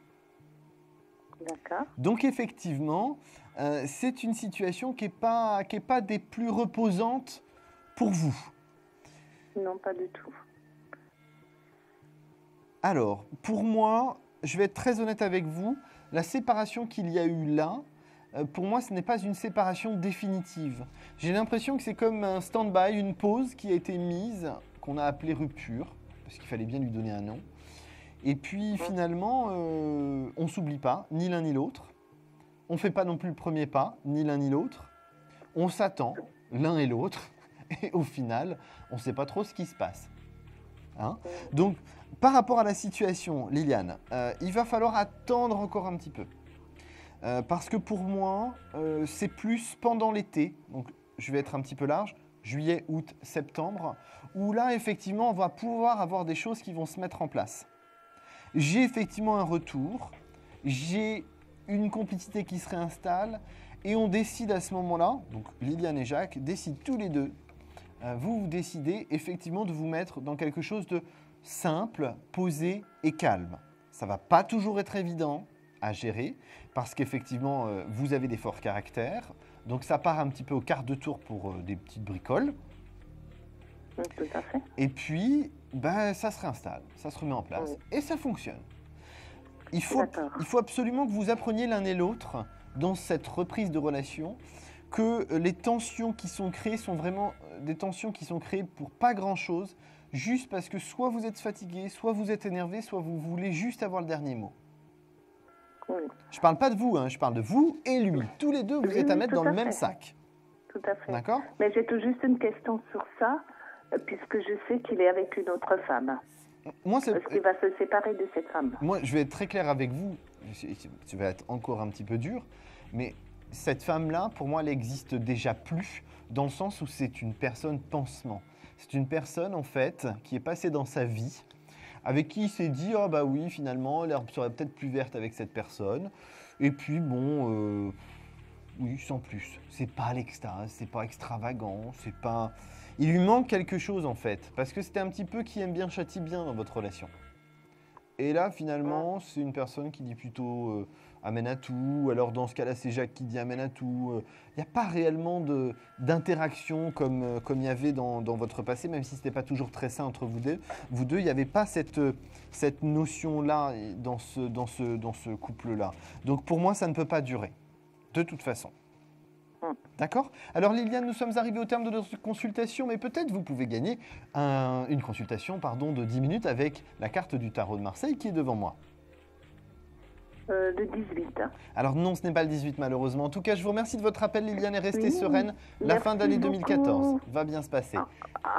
D'accord. Donc effectivement, c'est une situation qui n'est pas des plus reposantes pour vous. Non, pas du tout. Alors, pour moi, je vais être très honnête avec vous, la séparation qu'il y a eu là, pour moi, ce n'est pas une séparation définitive. J'ai l'impression que c'est comme un stand-by, une pause qui a été mise, qu'on a appelée rupture, parce qu'il fallait bien lui donner un nom. Et puis finalement, on ne s'oublie pas, ni l'un ni l'autre. On ne fait pas non plus le premier pas, ni l'un ni l'autre. On s'attend, l'un et l'autre. Et au final, on ne sait pas trop ce qui se passe. Hein? Donc, par rapport à la situation, Liliane, il va falloir attendre encore un petit peu. Parce que pour moi, c'est plus pendant l'été, donc je vais être un petit peu large, juillet, août, septembre, où là, effectivement, on va pouvoir avoir des choses qui vont se mettre en place. J'ai effectivement un retour, j'ai une complicité qui se réinstalle, et on décide à ce moment-là, donc Liliane et Jacques décident tous les deux, vous décidez effectivement de vous mettre dans quelque chose de simple, posé et calme. Ça ne va pas toujours être évident à gérer, parce qu'effectivement, vous avez des forts caractères, donc ça part un petit peu au quart de tour pour des petites bricoles. Tout à fait. Et puis, ben, ça se réinstalle, ça se remet en place, et ça fonctionne. Il faut absolument que vous appreniez l'un et l'autre, dans cette reprise de relation, que les tensions qui sont créées sont vraiment des tensions qui sont créées pour pas grand-chose, juste parce que soit vous êtes fatigué, soit vous êtes énervé, soit vous voulez juste avoir le dernier mot. Oui. Je parle pas de vous, hein, je parle de vous et lui. Tous les deux, vous êtes à mettre dans le même sac. Tout à fait. D'accord ? Mais j'ai tout juste une question sur ça, puisque je sais qu'il est avec une autre femme. Moi, parce qu'il va se séparer de cette femme. Moi, je vais être très clair avec vous. Je vais être encore un petit peu dur, mais cette femme-là, pour moi, elle n'existe déjà plus, dans le sens où c'est une personne pansement. C'est une personne, en fait, qui est passée dans sa vie, avec qui il s'est dit « Ah bah oui, finalement, l'herbe serait peut-être plus verte avec cette personne. » Et puis, bon, oui, sans plus. C'est pas l'extase, c'est pas extravagant, c'est pas... Il lui manque quelque chose, en fait, parce que c'était un petit peu qui aime bien, châtie bien dans votre relation. Et là, finalement, c'est une personne qui dit plutôt amène à tout. Alors, dans ce cas-là, c'est Jacques qui dit amène à tout. Il n'y a pas réellement d'interaction comme il y avait dans votre passé, même si ce n'était pas toujours très sain entre vous deux. Vous deux, il n'y avait pas cette notion-là dans ce couple-là. Donc, pour moi, ça ne peut pas durer, de toute façon. D'accord ? Alors Liliane, nous sommes arrivés au terme de notre consultation, mais peut-être vous pouvez gagner une consultation de 10 minutes avec la carte du tarot de Marseille qui est devant moi. Le 18. Alors non, ce n'est pas le 18 malheureusement. En tout cas, je vous remercie de votre appel Liliane et restez sereine. La fin d'année 2014 va bien se passer.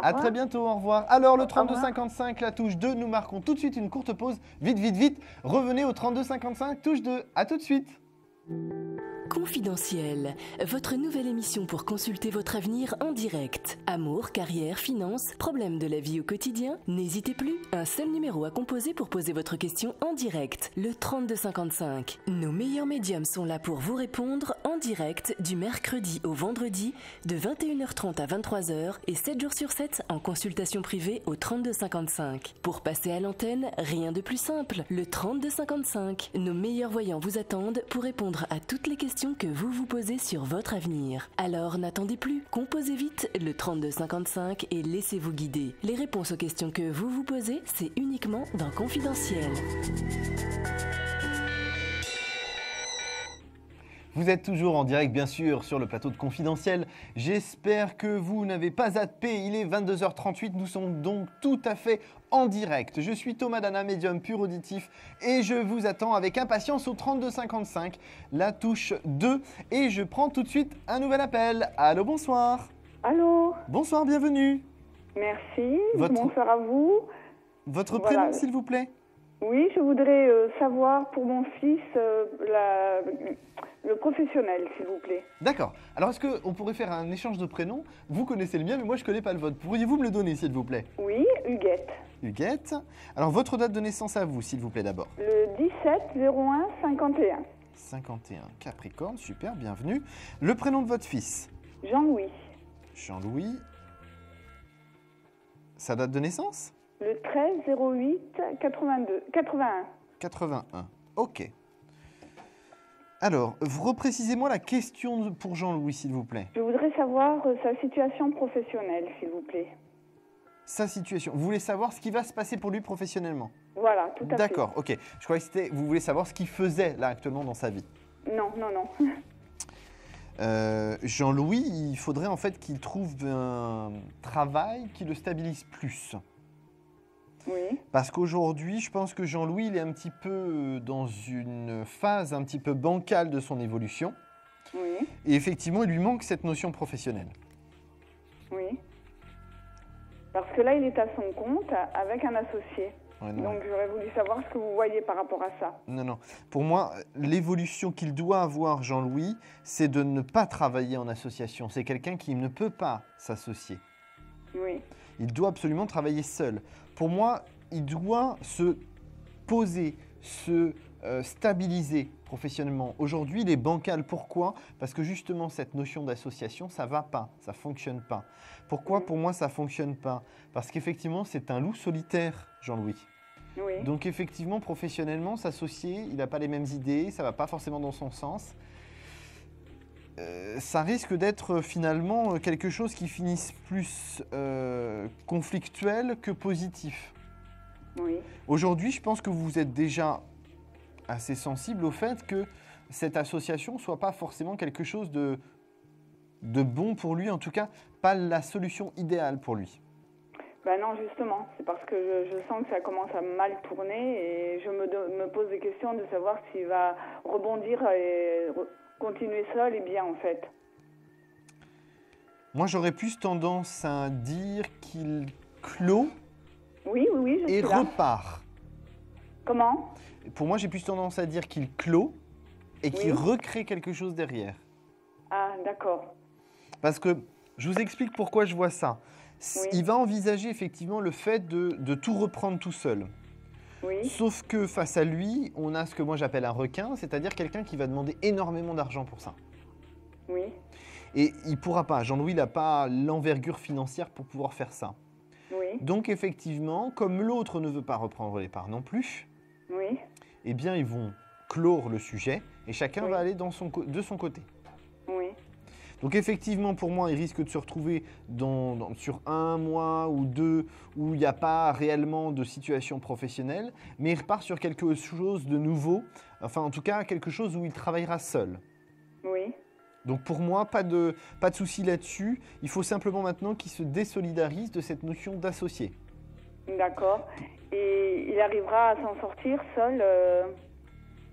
À très bientôt, au revoir. Alors le 3255, la touche 2, nous marquons tout de suite une courte pause. Vite, vite, vite, revenez au 3255, touche 2. À tout de suite. Confidentiel, votre nouvelle émission pour consulter votre avenir en direct. Amour, carrière, finances, problèmes de la vie au quotidien. N'hésitez plus, un seul numéro à composer pour poser votre question en direct, le 3255. Nos meilleurs médiums sont là pour vous répondre en direct du mercredi au vendredi de 21h30 à 23h et 7 jours sur 7 en consultation privée au 3255. Pour passer à l'antenne, rien de plus simple, le 3255. Nos meilleurs voyants vous attendent pour répondre à toutes les questions que vous vous posez sur votre avenir. Alors n'attendez plus, composez vite le 3255 et laissez-vous guider. Les réponses aux questions que vous vous posez, c'est uniquement dans Confidentiel. Vous êtes toujours en direct, bien sûr, sur le plateau de Confidentiel. J'espère que vous n'avez pas zappé. Il est 22h38. Nous sommes donc tout à fait en direct. Je suis Thomas Dana, médium pur auditif, et je vous attends avec impatience au 3255, la touche 2. Et je prends tout de suite un nouvel appel. Allô, bonsoir. Allô. Bonsoir, bienvenue. Merci. Bonsoir à vous. Votre prénom, s'il vous plaît? Oui, je voudrais savoir pour mon fils le professionnel, s'il vous plaît. D'accord. Alors, est-ce qu'on pourrait faire un échange de prénoms? Vous connaissez le mien, mais moi, je ne connais pas le vôtre. Pourriez-vous me le donner, s'il vous plaît? Oui, Huguette. Huguette. Alors, votre date de naissance à vous, s'il vous plaît, d'abord? Le 17-01-51. 51, Capricorne, super, bienvenue. Le prénom de votre fils? Jean-Louis. Jean-Louis. Sa date de naissance? Le 13-08-81. 81, ok. Alors, reprécisez-moi la question pour Jean-Louis, s'il vous plaît. Je voudrais savoir sa situation professionnelle, s'il vous plaît. Sa situation. Vous voulez savoir ce qui va se passer pour lui professionnellement? Voilà, tout à fait. D'accord, ok. Je croyais que vous voulez savoir ce qu'il faisait là actuellement dans sa vie. Non, non, non. Jean-Louis, il faudrait en fait qu'il trouve un travail qui le stabilise plus. Oui. Parce qu'aujourd'hui, je pense que Jean-Louis, il est un petit peu dans une phase un petit peu bancale de son évolution. Oui. Et effectivement, il lui manque cette notion professionnelle. Oui. Parce que là, il est à son compte avec un associé. Ouais, donc, j'aurais voulu savoir ce que vous voyez par rapport à ça. Non, non. Pour moi, l'évolution qu'il doit avoir, Jean-Louis, c'est de ne pas travailler en association. C'est quelqu'un qui ne peut pas s'associer. Oui. Il doit absolument travailler seul. Pour moi, il doit se poser, se stabiliser professionnellement. Aujourd'hui, il est bancal. Pourquoi? Parce que justement, cette notion d'association, ça ne va pas, ça ne fonctionne pas. Pourquoi pour moi, ça ne fonctionne pas? Parce qu'effectivement, c'est un loup solitaire, Jean-Louis. Oui. Donc effectivement, professionnellement, s'associer, il n'a pas les mêmes idées, ça ne va pas forcément dans son sens. Ça risque d'être finalement quelque chose qui finisse plus conflictuel que positif. Oui. Aujourd'hui, je pense que vous êtes déjà assez sensible au fait que cette association ne soit pas forcément quelque chose de bon pour lui, en tout cas pas la solution idéale pour lui. Ben non, justement, c'est parce que je sens que ça commence à mal tourner et je me pose des questions de savoir s'il va rebondir et continuer seul et bien en fait. Moi, j'aurais plus tendance à dire qu'il clôt oui, et repart. Comment? Pour moi, j'ai plus tendance à dire qu'il clôt et qu'il recrée quelque chose derrière. Ah, d'accord. Parce que je vous explique pourquoi je vois ça. Oui. Il va envisager effectivement le fait de tout reprendre tout seul. Oui. Sauf que face à lui, on a ce que moi j'appelle un requin, c'est-à-dire quelqu'un qui va demander énormément d'argent pour ça. Oui. Et il ne pourra pas. Jean-Louis n'a pas l'envergure financière pour pouvoir faire ça. Oui. Donc effectivement, comme l'autre ne veut pas reprendre les parts non plus, oui. Eh bien ils vont clore le sujet et chacun va aller de son côté. Oui. Donc effectivement, pour moi, il risque de se retrouver sur 1 mois ou 2 où il n'y a pas réellement de situation professionnelle, mais il repart sur quelque chose de nouveau, enfin en tout cas quelque chose où il travaillera seul. Oui. Donc pour moi, pas de souci là-dessus. Il faut simplement maintenant qu'il se désolidarise de cette notion d'associé. D'accord. Et il arrivera à s'en sortir seul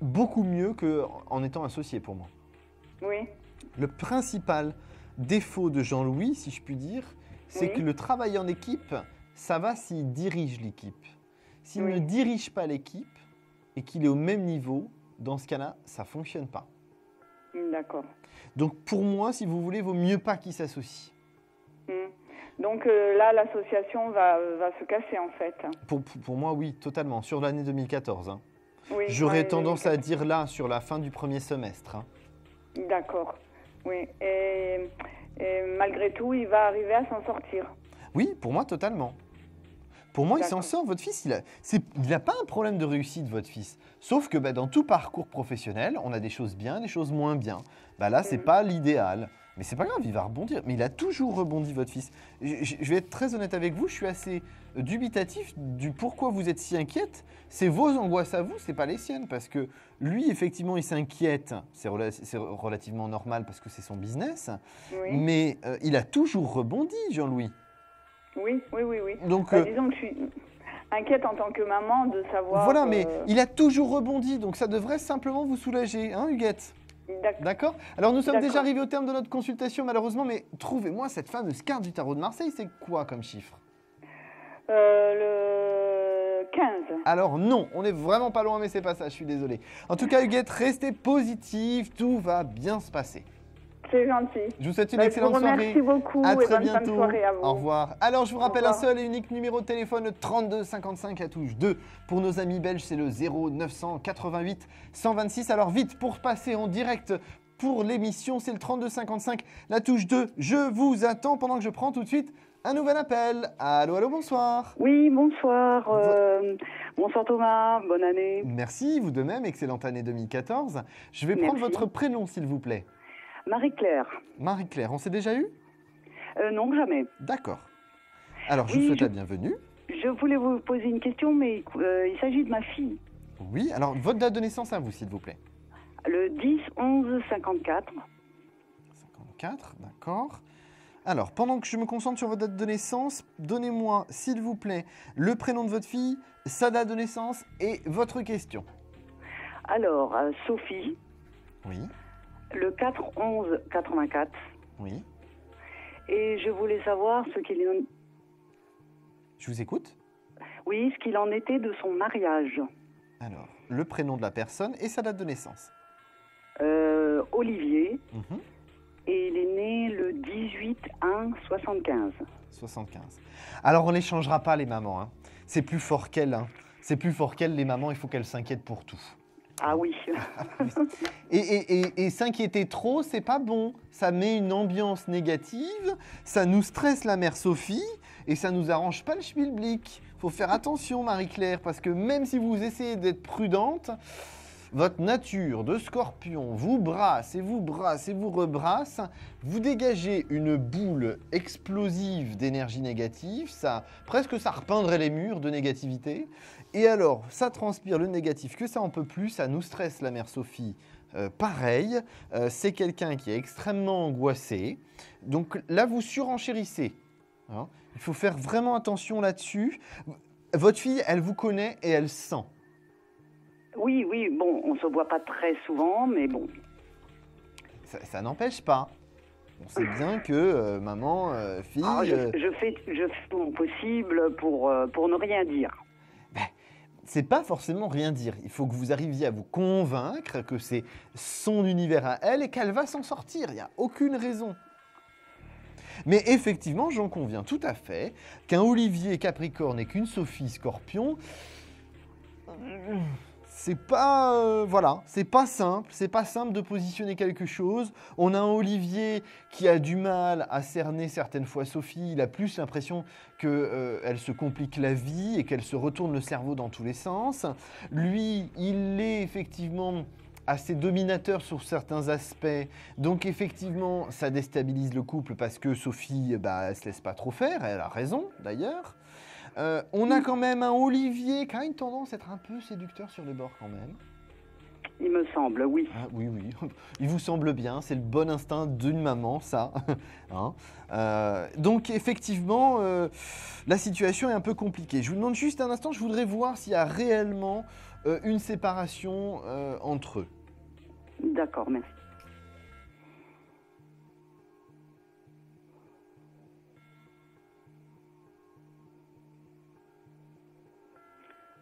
Beaucoup mieux qu'en étant associé pour moi. Oui. Le principal défaut de Jean-Louis, si je puis dire, c'est que le travail en équipe, ça va s'il dirige l'équipe. S'il ne dirige pas l'équipe et qu'il est au même niveau, dans ce cas-là, ça ne fonctionne pas. D'accord. Donc pour moi, si vous voulez, il vaut mieux pas qu'il s'associe. Donc là, l'association va se casser en fait. Pour moi, oui, totalement. Sur l'année 2014. Hein. Oui, j'aurais tendance à dire là, sur la fin du premier semestre. Hein. D'accord. Oui. Et malgré tout, il va arriver à s'en sortir. Oui, pour moi, totalement. Pour moi, il s'en sort. Votre fils, il n'a pas un problème de réussite, votre fils. Sauf que dans tout parcours professionnel, on a des choses bien, des choses moins bien. Là, ce n'est pas l'idéal. Mais c'est pas grave, il va rebondir. Mais il a toujours rebondi, votre fils. Je vais être très honnête avec vous, je suis assez dubitatif du pourquoi vous êtes si inquiète. C'est vos angoisses à vous, c'est pas les siennes. Parce que lui, effectivement, il s'inquiète. C'est relativement normal parce que c'est son business. Oui. Mais il a toujours rebondi, Jean-Louis. Oui. Donc, disons que je suis inquiète en tant que maman de savoir... Voilà, mais il a toujours rebondi. Donc ça devrait simplement vous soulager, hein, Huguette? D'accord. Alors nous sommes déjà arrivés au terme de notre consultation malheureusement, mais trouvez-moi cette fameuse carte du tarot de Marseille, c'est quoi comme chiffre? Le 15. Alors non, on n'est vraiment pas loin mais c'est pas ça, je suis désolé. En tout cas Huguette, restez positive, tout va bien se passer. C'est gentil. Je vous souhaite une excellente soirée. Merci beaucoup à très et bonne fin de bientôt. soirée à vous. Au revoir. Alors je vous rappelle un seul et unique numéro de téléphone, le 32 55 à touche 2. Pour nos amis belges, c'est le 0988 126. Alors vite, pour passer en direct pour l'émission, c'est le 32 55, la touche 2. Je vous attends pendant que je prends tout de suite un nouvel appel. Allô, bonsoir. Oui, bonsoir. Bonsoir Thomas, bonne année. Merci, vous de même, excellente année 2014. Je vais prendre votre prénom s'il vous plaît. Marie-Claire. Marie-Claire, on s'est déjà eu? Non, jamais. D'accord. Alors, je vous souhaite la bienvenue. Je voulais vous poser une question, mais il s'agit de ma fille. Oui, alors votre date de naissance à vous, s'il vous plaît. Le 10-11-54. 54, d'accord. Alors, pendant que je me concentre sur votre date de naissance, donnez-moi, s'il vous plaît, le prénom de votre fille, sa date de naissance et votre question. Alors, Sophie. Oui. Le 4-11-84. Oui. Et je voulais savoir ce qu'il en... Je vous écoute. Oui, ce qu'il en était de son mariage. Alors, le prénom de la personne et sa date de naissance. Olivier. Et il est né le 18-1-75. 75. Alors, on ne les changera pas, les mamans. Hein. C'est plus fort qu'elles. Hein. C'est plus fort qu'elles, les mamans. Il faut qu'elles s'inquiètent pour tout. Ah oui. Et s'inquiéter trop, c'est pas bon. Ça met une ambiance négative, ça nous stresse la mère Sophie et ça nous arrange pas le schmilblick. Faut faire attention, Marie-Claire, parce que même si vous essayez d'être prudente, votre nature de scorpion vous brasse et vous rebrasse, vous dégagez une boule explosive d'énergie négative, presque ça repeindrait les murs de négativité. Et alors, ça transpire le négatif que ça en peut plus, ça nous stresse la mère Sophie. Pareil, c'est quelqu'un qui est extrêmement angoissé. Donc là, vous surenchérissez. Hein. Il faut faire vraiment attention là-dessus. Votre fille, elle vous connaît et elle sent. Oui, bon, on se voit pas très souvent, mais bon. Ça n'empêche pas. On sait bien que maman, fille... je fais tout mon possible pour ne rien dire. C'est pas forcément rien dire. Il faut que vous arriviez à vous convaincre que c'est son univers à elle et qu'elle va s'en sortir. Il n'y a aucune raison. Mais effectivement, j'en conviens tout à fait qu'un Olivier Capricorne et qu'une Sophie Scorpion, c'est pas c'est pas simple de positionner quelque chose. On a un Olivier qui a du mal à cerner certaines fois Sophie, il a plus l'impression qu'elle se complique la vie et qu'elle se retourne le cerveau dans tous les sens. Lui, il est effectivement assez dominateur sur certains aspects, donc effectivement ça déstabilise le couple parce que Sophie, elle se laisse pas trop faire, elle a raison d'ailleurs. On a quand même un Olivier qui a une tendance à être un peu séducteur sur les bords quand même. Il me semble, oui. Ah, oui. Il vous semble bien, c'est le bon instinct d'une maman, ça. Hein, donc effectivement, la situation est un peu compliquée. Je vous demande juste un instant, je voudrais voir s'il y a réellement une séparation entre eux. D'accord, merci.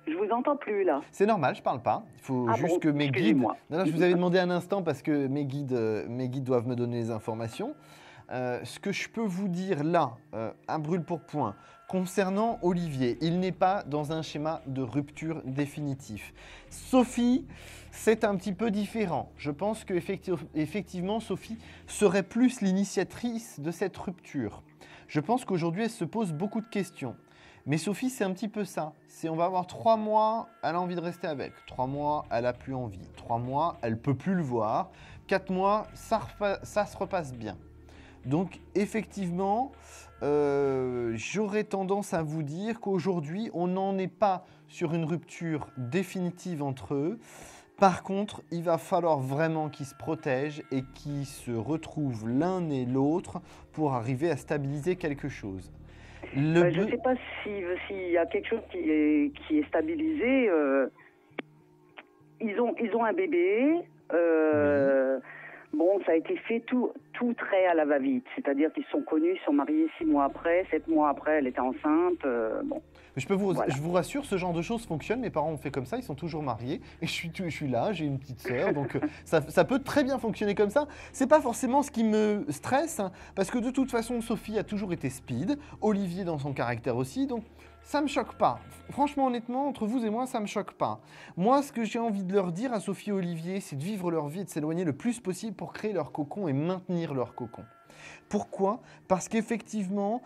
Je vous entends plus là. C'est normal, je parle pas. Il faut juste que mes guides... Non, je vous avais demandé un instant parce que mes guides doivent me donner les informations. Ce que je peux vous dire là, à brûle pour point, concernant Olivier, il n'est pas dans un schéma de rupture définitif. Sophie, c'est un petit peu différent. Je pense qu'effectivement, Sophie serait plus l'initiatrice de cette rupture. Je pense qu'aujourd'hui, elle se pose beaucoup de questions. Mais Sophie, c'est un petit peu ça. On va avoir 3 mois, elle a envie de rester avec. 3 mois, elle n'a plus envie. 3 mois, elle ne peut plus le voir. 4 mois, ça se repasse bien. Donc effectivement, j'aurais tendance à vous dire qu'aujourd'hui, on n'en est pas sur une rupture définitive entre eux. Par contre, il va falloir vraiment qu'ils se protègent et qu'ils se retrouvent l'un et l'autre pour arriver à stabiliser quelque chose. Je ne sais pas s'il y a quelque chose qui est stabilisé. Ils ont un bébé. Bon, ça a été fait tout très à la va-vite. C'est-à-dire qu'ils se sont connus, ils sont mariés 6 mois après, 7 mois après, elle était enceinte. Bon. Je vous rassure, ce genre de choses fonctionne. Mes parents ont fait comme ça, ils sont toujours mariés. Et je suis là, j'ai une petite sœur, donc ça peut très bien fonctionner comme ça. C'est pas forcément ce qui me stresse, hein, parce que de toute façon, Sophie a toujours été speed, Olivier dans son caractère aussi, donc ça me choque pas. Franchement, honnêtement, entre vous et moi, ça me choque pas. Moi, ce que j'ai envie de leur dire à Sophie et Olivier, c'est de vivre leur vie et de s'éloigner le plus possible pour créer leur cocon et maintenir leur cocon. Pourquoi ? Parce qu'effectivement,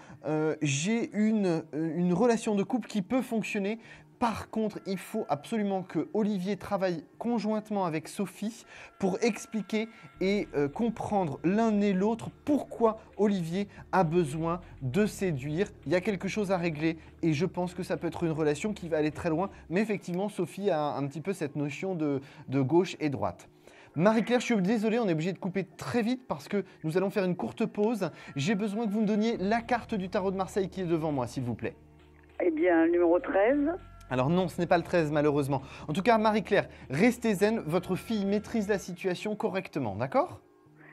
j'ai une relation de couple qui peut fonctionner. Par contre, il faut absolument que Olivier travaille conjointement avec Sophie pour expliquer et comprendre l'un et l'autre pourquoi Olivier a besoin de séduire. Il y a quelque chose à régler et je pense que ça peut être une relation qui va aller très loin. Mais effectivement, Sophie a un petit peu cette notion de gauche et droite. Marie-Claire, je suis désolé, on est obligé de couper très vite parce que nous allons faire une courte pause. J'ai besoin que vous me donniez la carte du tarot de Marseille qui est devant moi, s'il vous plaît. Eh bien, le numéro 13. Alors non, ce n'est pas le 13 malheureusement. En tout cas, Marie-Claire, restez zen, votre fille maîtrise la situation correctement, d'accord ?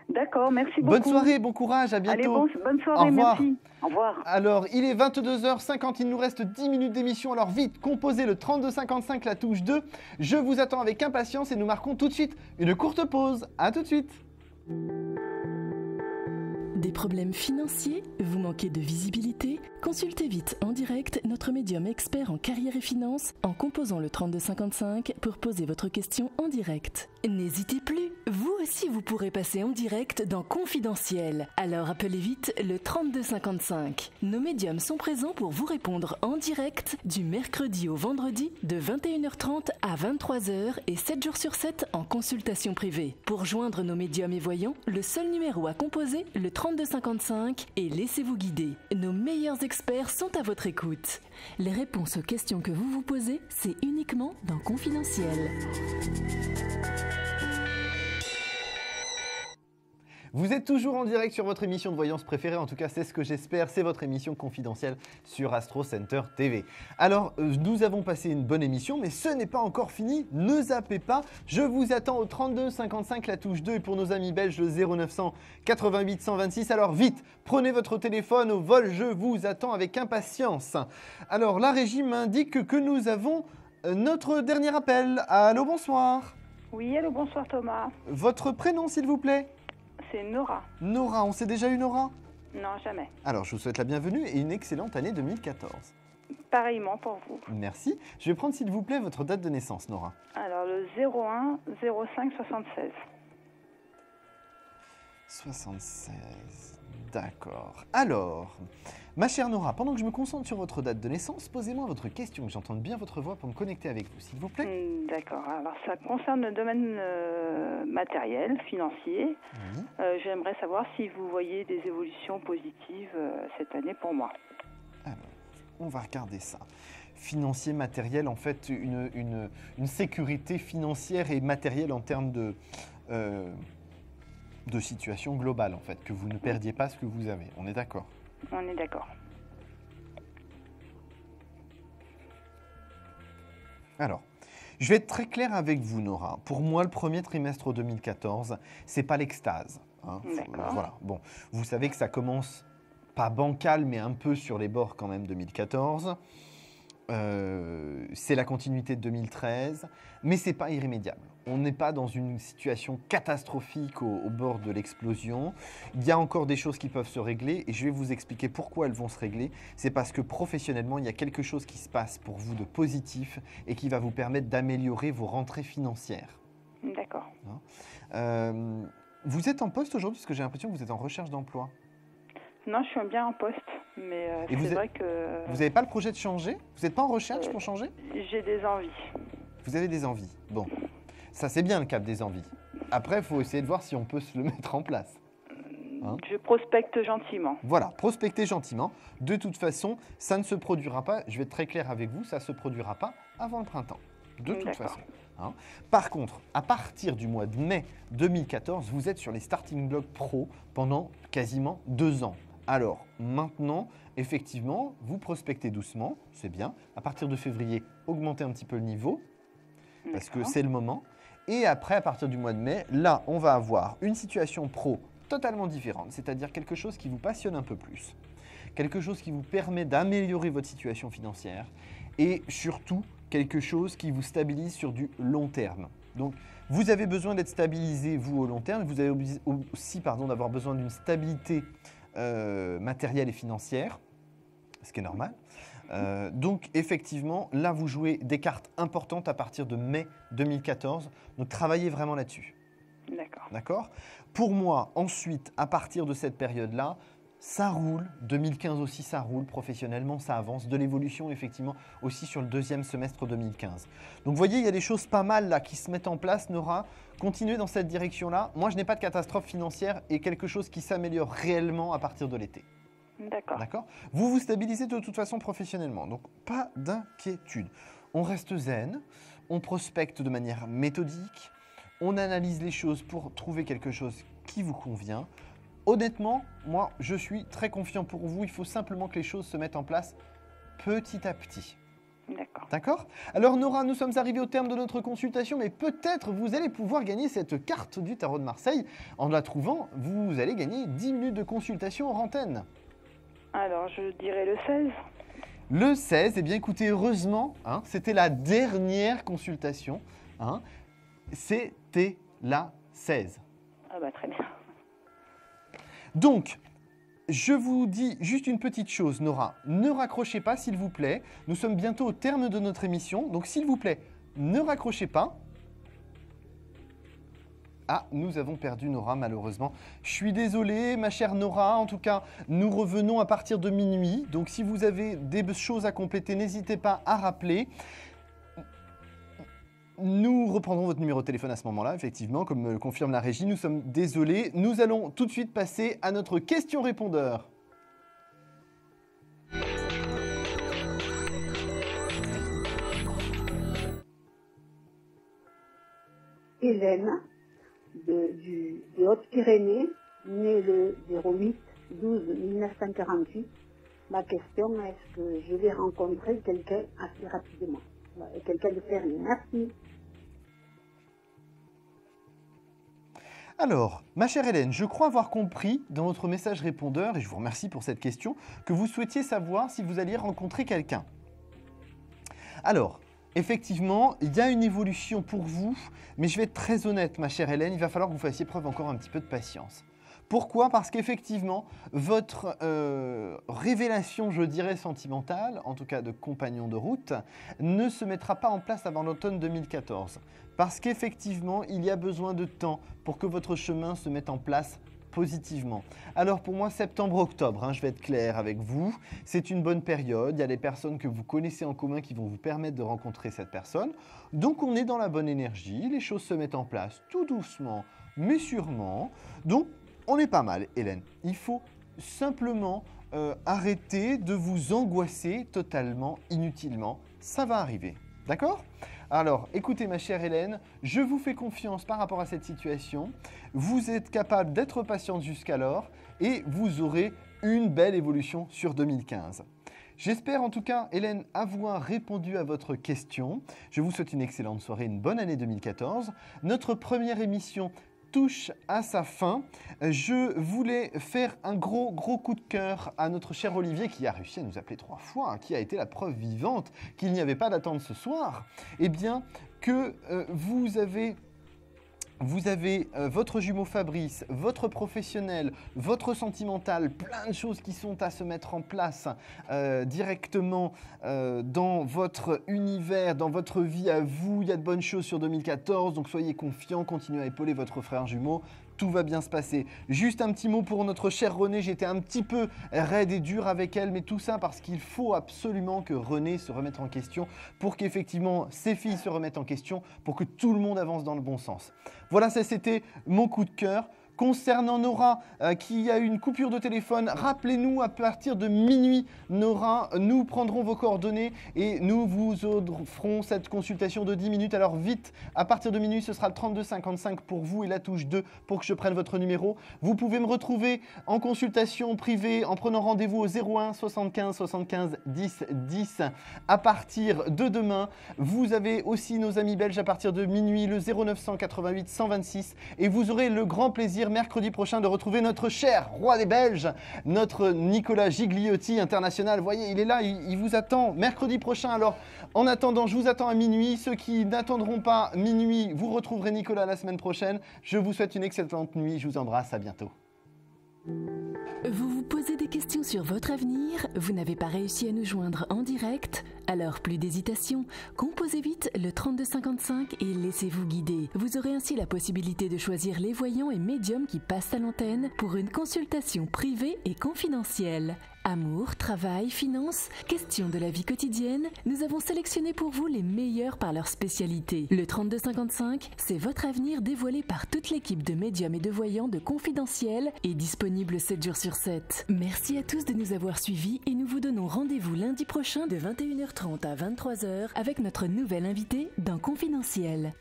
D'accord, merci beaucoup. Bonne soirée, bon courage, à bientôt. Allez, bonne soirée, merci. Au revoir. Alors, il est 22h50, il nous reste 10 minutes d'émission. Alors vite, composez le 3255, la touche 2. Je vous attends avec impatience et nous marquons tout de suite une courte pause. À tout de suite. Des problèmes financiers ? Vous manquez de visibilité ? Consultez vite en direct notre médium expert en carrière et finances en composant le 3255 pour poser votre question en direct. N'hésitez plus, vous aussi vous pourrez passer en direct dans Confidentiel. Alors appelez vite le 3255. Nos médiums sont présents pour vous répondre en direct du mercredi au vendredi de 21h30 à 23h et 7 jours sur 7 en consultation privée. Pour joindre nos médiums et voyants, le seul numéro à composer, le 3255 et laissez-vous guider. Nos meilleurs experts sont à votre écoute. Les réponses aux questions que vous vous posez, c'est uniquement dans Confidentiel. Vous êtes toujours en direct sur votre émission de voyance préférée, en tout cas c'est ce que j'espère, c'est votre émission confidentielle sur Astro Center TV. Alors nous avons passé une bonne émission, mais ce n'est pas encore fini, ne zappez pas, je vous attends au 32 55 la touche 2 et pour nos amis belges le 0900 88 126. Alors vite, prenez votre téléphone au vol, je vous attends avec impatience. Alors la régie m'indique que nous avons notre dernier appel. Allô, bonsoir. Oui, allô, bonsoir Thomas. Votre prénom s'il vous plaît ? C'est Nora. Nora, on s'est déjà eu Nora ? Non, jamais. Alors, je vous souhaite la bienvenue et une excellente année 2014. Pareillement pour vous. Merci. Je vais prendre, s'il vous plaît, votre date de naissance, Nora. Alors, le 01 05 76. 76, d'accord. Alors, ma chère Nora, pendant que je me concentre sur votre date de naissance, posez-moi votre question, que j'entende bien votre voix pour me connecter avec vous, s'il vous plaît. D'accord. Alors, ça concerne le domaine matériel, financier. J'aimerais savoir si vous voyez des évolutions positives cette année pour moi. Alors, on va regarder ça. Financier, matériel, en fait, une sécurité financière et matérielle en termes de situation globale, en fait, que vous ne perdiez pas ce que vous avez. On est d'accord ? On est d'accord. Alors, je vais être très clair avec vous, Nora. Pour moi, le premier trimestre 2014, c'est pas l'extase. Hein. D'accord. Voilà. Bon, vous savez que ça commence pas bancal, mais un peu sur les bords quand même 2014. C'est la continuité de 2013, mais c'est pas irrémédiable. On n'est pas dans une situation catastrophique au bord de l'explosion. Il y a encore des choses qui peuvent se régler et je vais vous expliquer pourquoi elles vont se régler. C'est parce que professionnellement, il y a quelque chose qui se passe pour vous de positif et qui va vous permettre d'améliorer vos rentrées financières. D'accord. Vous êtes en poste aujourd'hui parce que j'ai l'impression que vous êtes en recherche d'emploi. Non, je suis bien en poste, mais c'est vrai que... Vous n'avez pas le projet de changer ? Vous n'êtes pas en recherche pour changer ? J'ai des envies. Vous avez des envies. Bon, ça c'est bien le cap des envies. Après, il faut essayer de voir si on peut se le mettre en place. hein. Je prospecte gentiment. Voilà, prospectez gentiment. De toute façon, ça ne se produira pas, je vais être très clair avec vous, ça ne se produira pas avant le printemps. De toute façon. Hein. Par contre, à partir du mois de mai 2014, vous êtes sur les starting blocks pro pendant quasiment 2 ans. Alors maintenant, effectivement, vous prospectez doucement, c'est bien. À partir de février, augmentez un petit peu le niveau, parce que c'est le moment. Et après, à partir du mois de mai, là, on va avoir une situation pro totalement différente, c'est-à-dire quelque chose qui vous passionne un peu plus, quelque chose qui vous permet d'améliorer votre situation financière et surtout quelque chose qui vous stabilise sur du long terme. Donc, vous avez besoin d'être stabilisé, vous, au long terme. Vous avez aussi d'avoir besoin d'une stabilité matérielle et financière, ce qui est normal. Donc, effectivement, là, vous jouez des cartes importantes à partir de mai 2014. Donc, travaillez vraiment là-dessus. D'accord. D'accord ? Pour moi, ensuite, à partir de cette période-là, ça roule. 2015 aussi, ça roule. Professionnellement, ça avance. De l'évolution, effectivement, aussi sur le 2e semestre 2015. Donc, vous voyez, il y a des choses pas mal là qui se mettent en place, Nora. Continuez dans cette direction-là. Moi, je n'ai pas de catastrophe financière et quelque chose qui s'améliore réellement à partir de l'été. D'accord. D'accord ? Vous vous stabilisez de toute façon professionnellement. Donc, pas d'inquiétude. On reste zen. On prospecte de manière méthodique. On analyse les choses pour trouver quelque chose qui vous convient. Honnêtement, moi, je suis très confiant pour vous. Il faut simplement que les choses se mettent en place petit à petit. D'accord. D'accord ? Alors Nora, nous sommes arrivés au terme de notre consultation, mais peut-être vous allez pouvoir gagner cette carte du Tarot de Marseille. En la trouvant, vous allez gagner 10 minutes de consultation en antenne. Alors, je dirais le 16. Le 16, eh bien écoutez, heureusement, hein, c'était la dernière consultation. Hein, c'était la 16. Ah bah très bien. Donc, je vous dis juste une petite chose, Nora. Ne raccrochez pas, s'il vous plaît. Nous sommes bientôt au terme de notre émission. Donc, s'il vous plaît, ne raccrochez pas. Ah, nous avons perdu Nora, malheureusement. Je suis désolé, ma chère Nora. En tout cas, nous revenons à partir de minuit. Donc, si vous avez des choses à compléter, n'hésitez pas à rappeler. Nous reprendrons votre numéro de téléphone à ce moment-là, effectivement, comme le confirme la régie. Nous sommes désolés. Nous allons tout de suite passer à notre question-répondeur. Hélène, de Haute-Pyrénées, née le 08-12-1948. Ma question, est-ce que je vais rencontrer quelqu'un assez rapidement? Quelqu'un de sérieux. Merci. Alors, ma chère Hélène, je crois avoir compris dans votre message répondeur, et je vous remercie pour cette question, que vous souhaitiez savoir si vous alliez rencontrer quelqu'un. Alors, effectivement, il y a une évolution pour vous, mais je vais être très honnête, ma chère Hélène, il va falloir que vous fassiez preuve encore un petit peu de patience. Pourquoi ? Parce qu'effectivement, votre révélation, je dirais, sentimentale, en tout cas de compagnon de route, ne se mettra pas en place avant l'automne 2014. Parce qu'effectivement, il y a besoin de temps pour que votre chemin se mette en place positivement. Alors pour moi, septembre-octobre, je vais être clair avec vous, c'est une bonne période. Il y a des personnes que vous connaissez en commun qui vont vous permettre de rencontrer cette personne. Donc on est dans la bonne énergie, les choses se mettent en place tout doucement, mais sûrement. Donc, on est pas mal, Hélène. Il faut simplement arrêter de vous angoisser totalement, inutilement. Ça va arriver, d'accord ? Alors, écoutez ma chère Hélène, je vous fais confiance par rapport à cette situation. Vous êtes capable d'être patiente jusqu'alors et vous aurez une belle évolution sur 2015. J'espère en tout cas, Hélène, avoir répondu à votre question. Je vous souhaite une excellente soirée, une bonne année 2014. Notre première émission touche à sa fin. Je voulais faire un gros coup de cœur à notre cher Olivier qui a réussi à nous appeler 3 fois, qui a été la preuve vivante qu'il n'y avait pas d'attente ce soir. Eh bien, que vous avez votre jumeau Fabrice, votre professionnel, votre sentimental, plein de choses qui sont à se mettre en place directement dans votre univers, dans votre vie à vous. Il y a de bonnes choses sur 2014, donc soyez confiants, continuez à épauler votre frère jumeau. Tout va bien se passer. Juste un petit mot pour notre chère Renée. J'étais un petit peu raide et dur avec elle, mais tout ça parce qu'il faut absolument que Renée se remette en question pour qu'effectivement ses filles se remettent en question, pour que tout le monde avance dans le bon sens. Voilà, ça c'était mon coup de cœur. Concernant Nora, qui a eu une coupure de téléphone, rappelez-nous à partir de minuit, Nora, nous prendrons vos coordonnées et nous vous offrons cette consultation de 10 minutes. Alors vite, à partir de minuit, ce sera le 3255 pour vous et la touche 2 pour que je prenne votre numéro. Vous pouvez me retrouver en consultation privée en prenant rendez-vous au 01 75 75 10 10 à partir de demain. Vous avez aussi nos amis belges à partir de minuit, le 0988 126, et vous aurez le grand plaisir mercredi prochain de retrouver notre cher roi des Belges, notre Nicolas Gigliotti international. Vous voyez, il est là, il vous attend mercredi prochain. Alors en attendant, je vous attends à minuit. Ceux qui n'attendront pas minuit, vous retrouverez Nicolas la semaine prochaine. Je vous souhaite une excellente nuit, je vous embrasse, à bientôt. Vous vous posez des questions sur votre avenir? Vous n'avez pas réussi à nous joindre en direct? Alors plus d'hésitation, composez vite le 3255 et laissez-vous guider. Vous aurez ainsi la possibilité de choisir les voyants et médiums qui passent à l'antenne pour une consultation privée et confidentielle. Amour, travail, finances, questions de la vie quotidienne, nous avons sélectionné pour vous les meilleurs par leur spécialité. Le 3255, c'est votre avenir dévoilé par toute l'équipe de médiums et de voyants de Confidentiel et disponible 7 jours sur 7. Merci à tous de nous avoir suivis et nous vous donnons rendez-vous lundi prochain de 21h30 à 23h avec notre nouvel invité dans Confidentiel.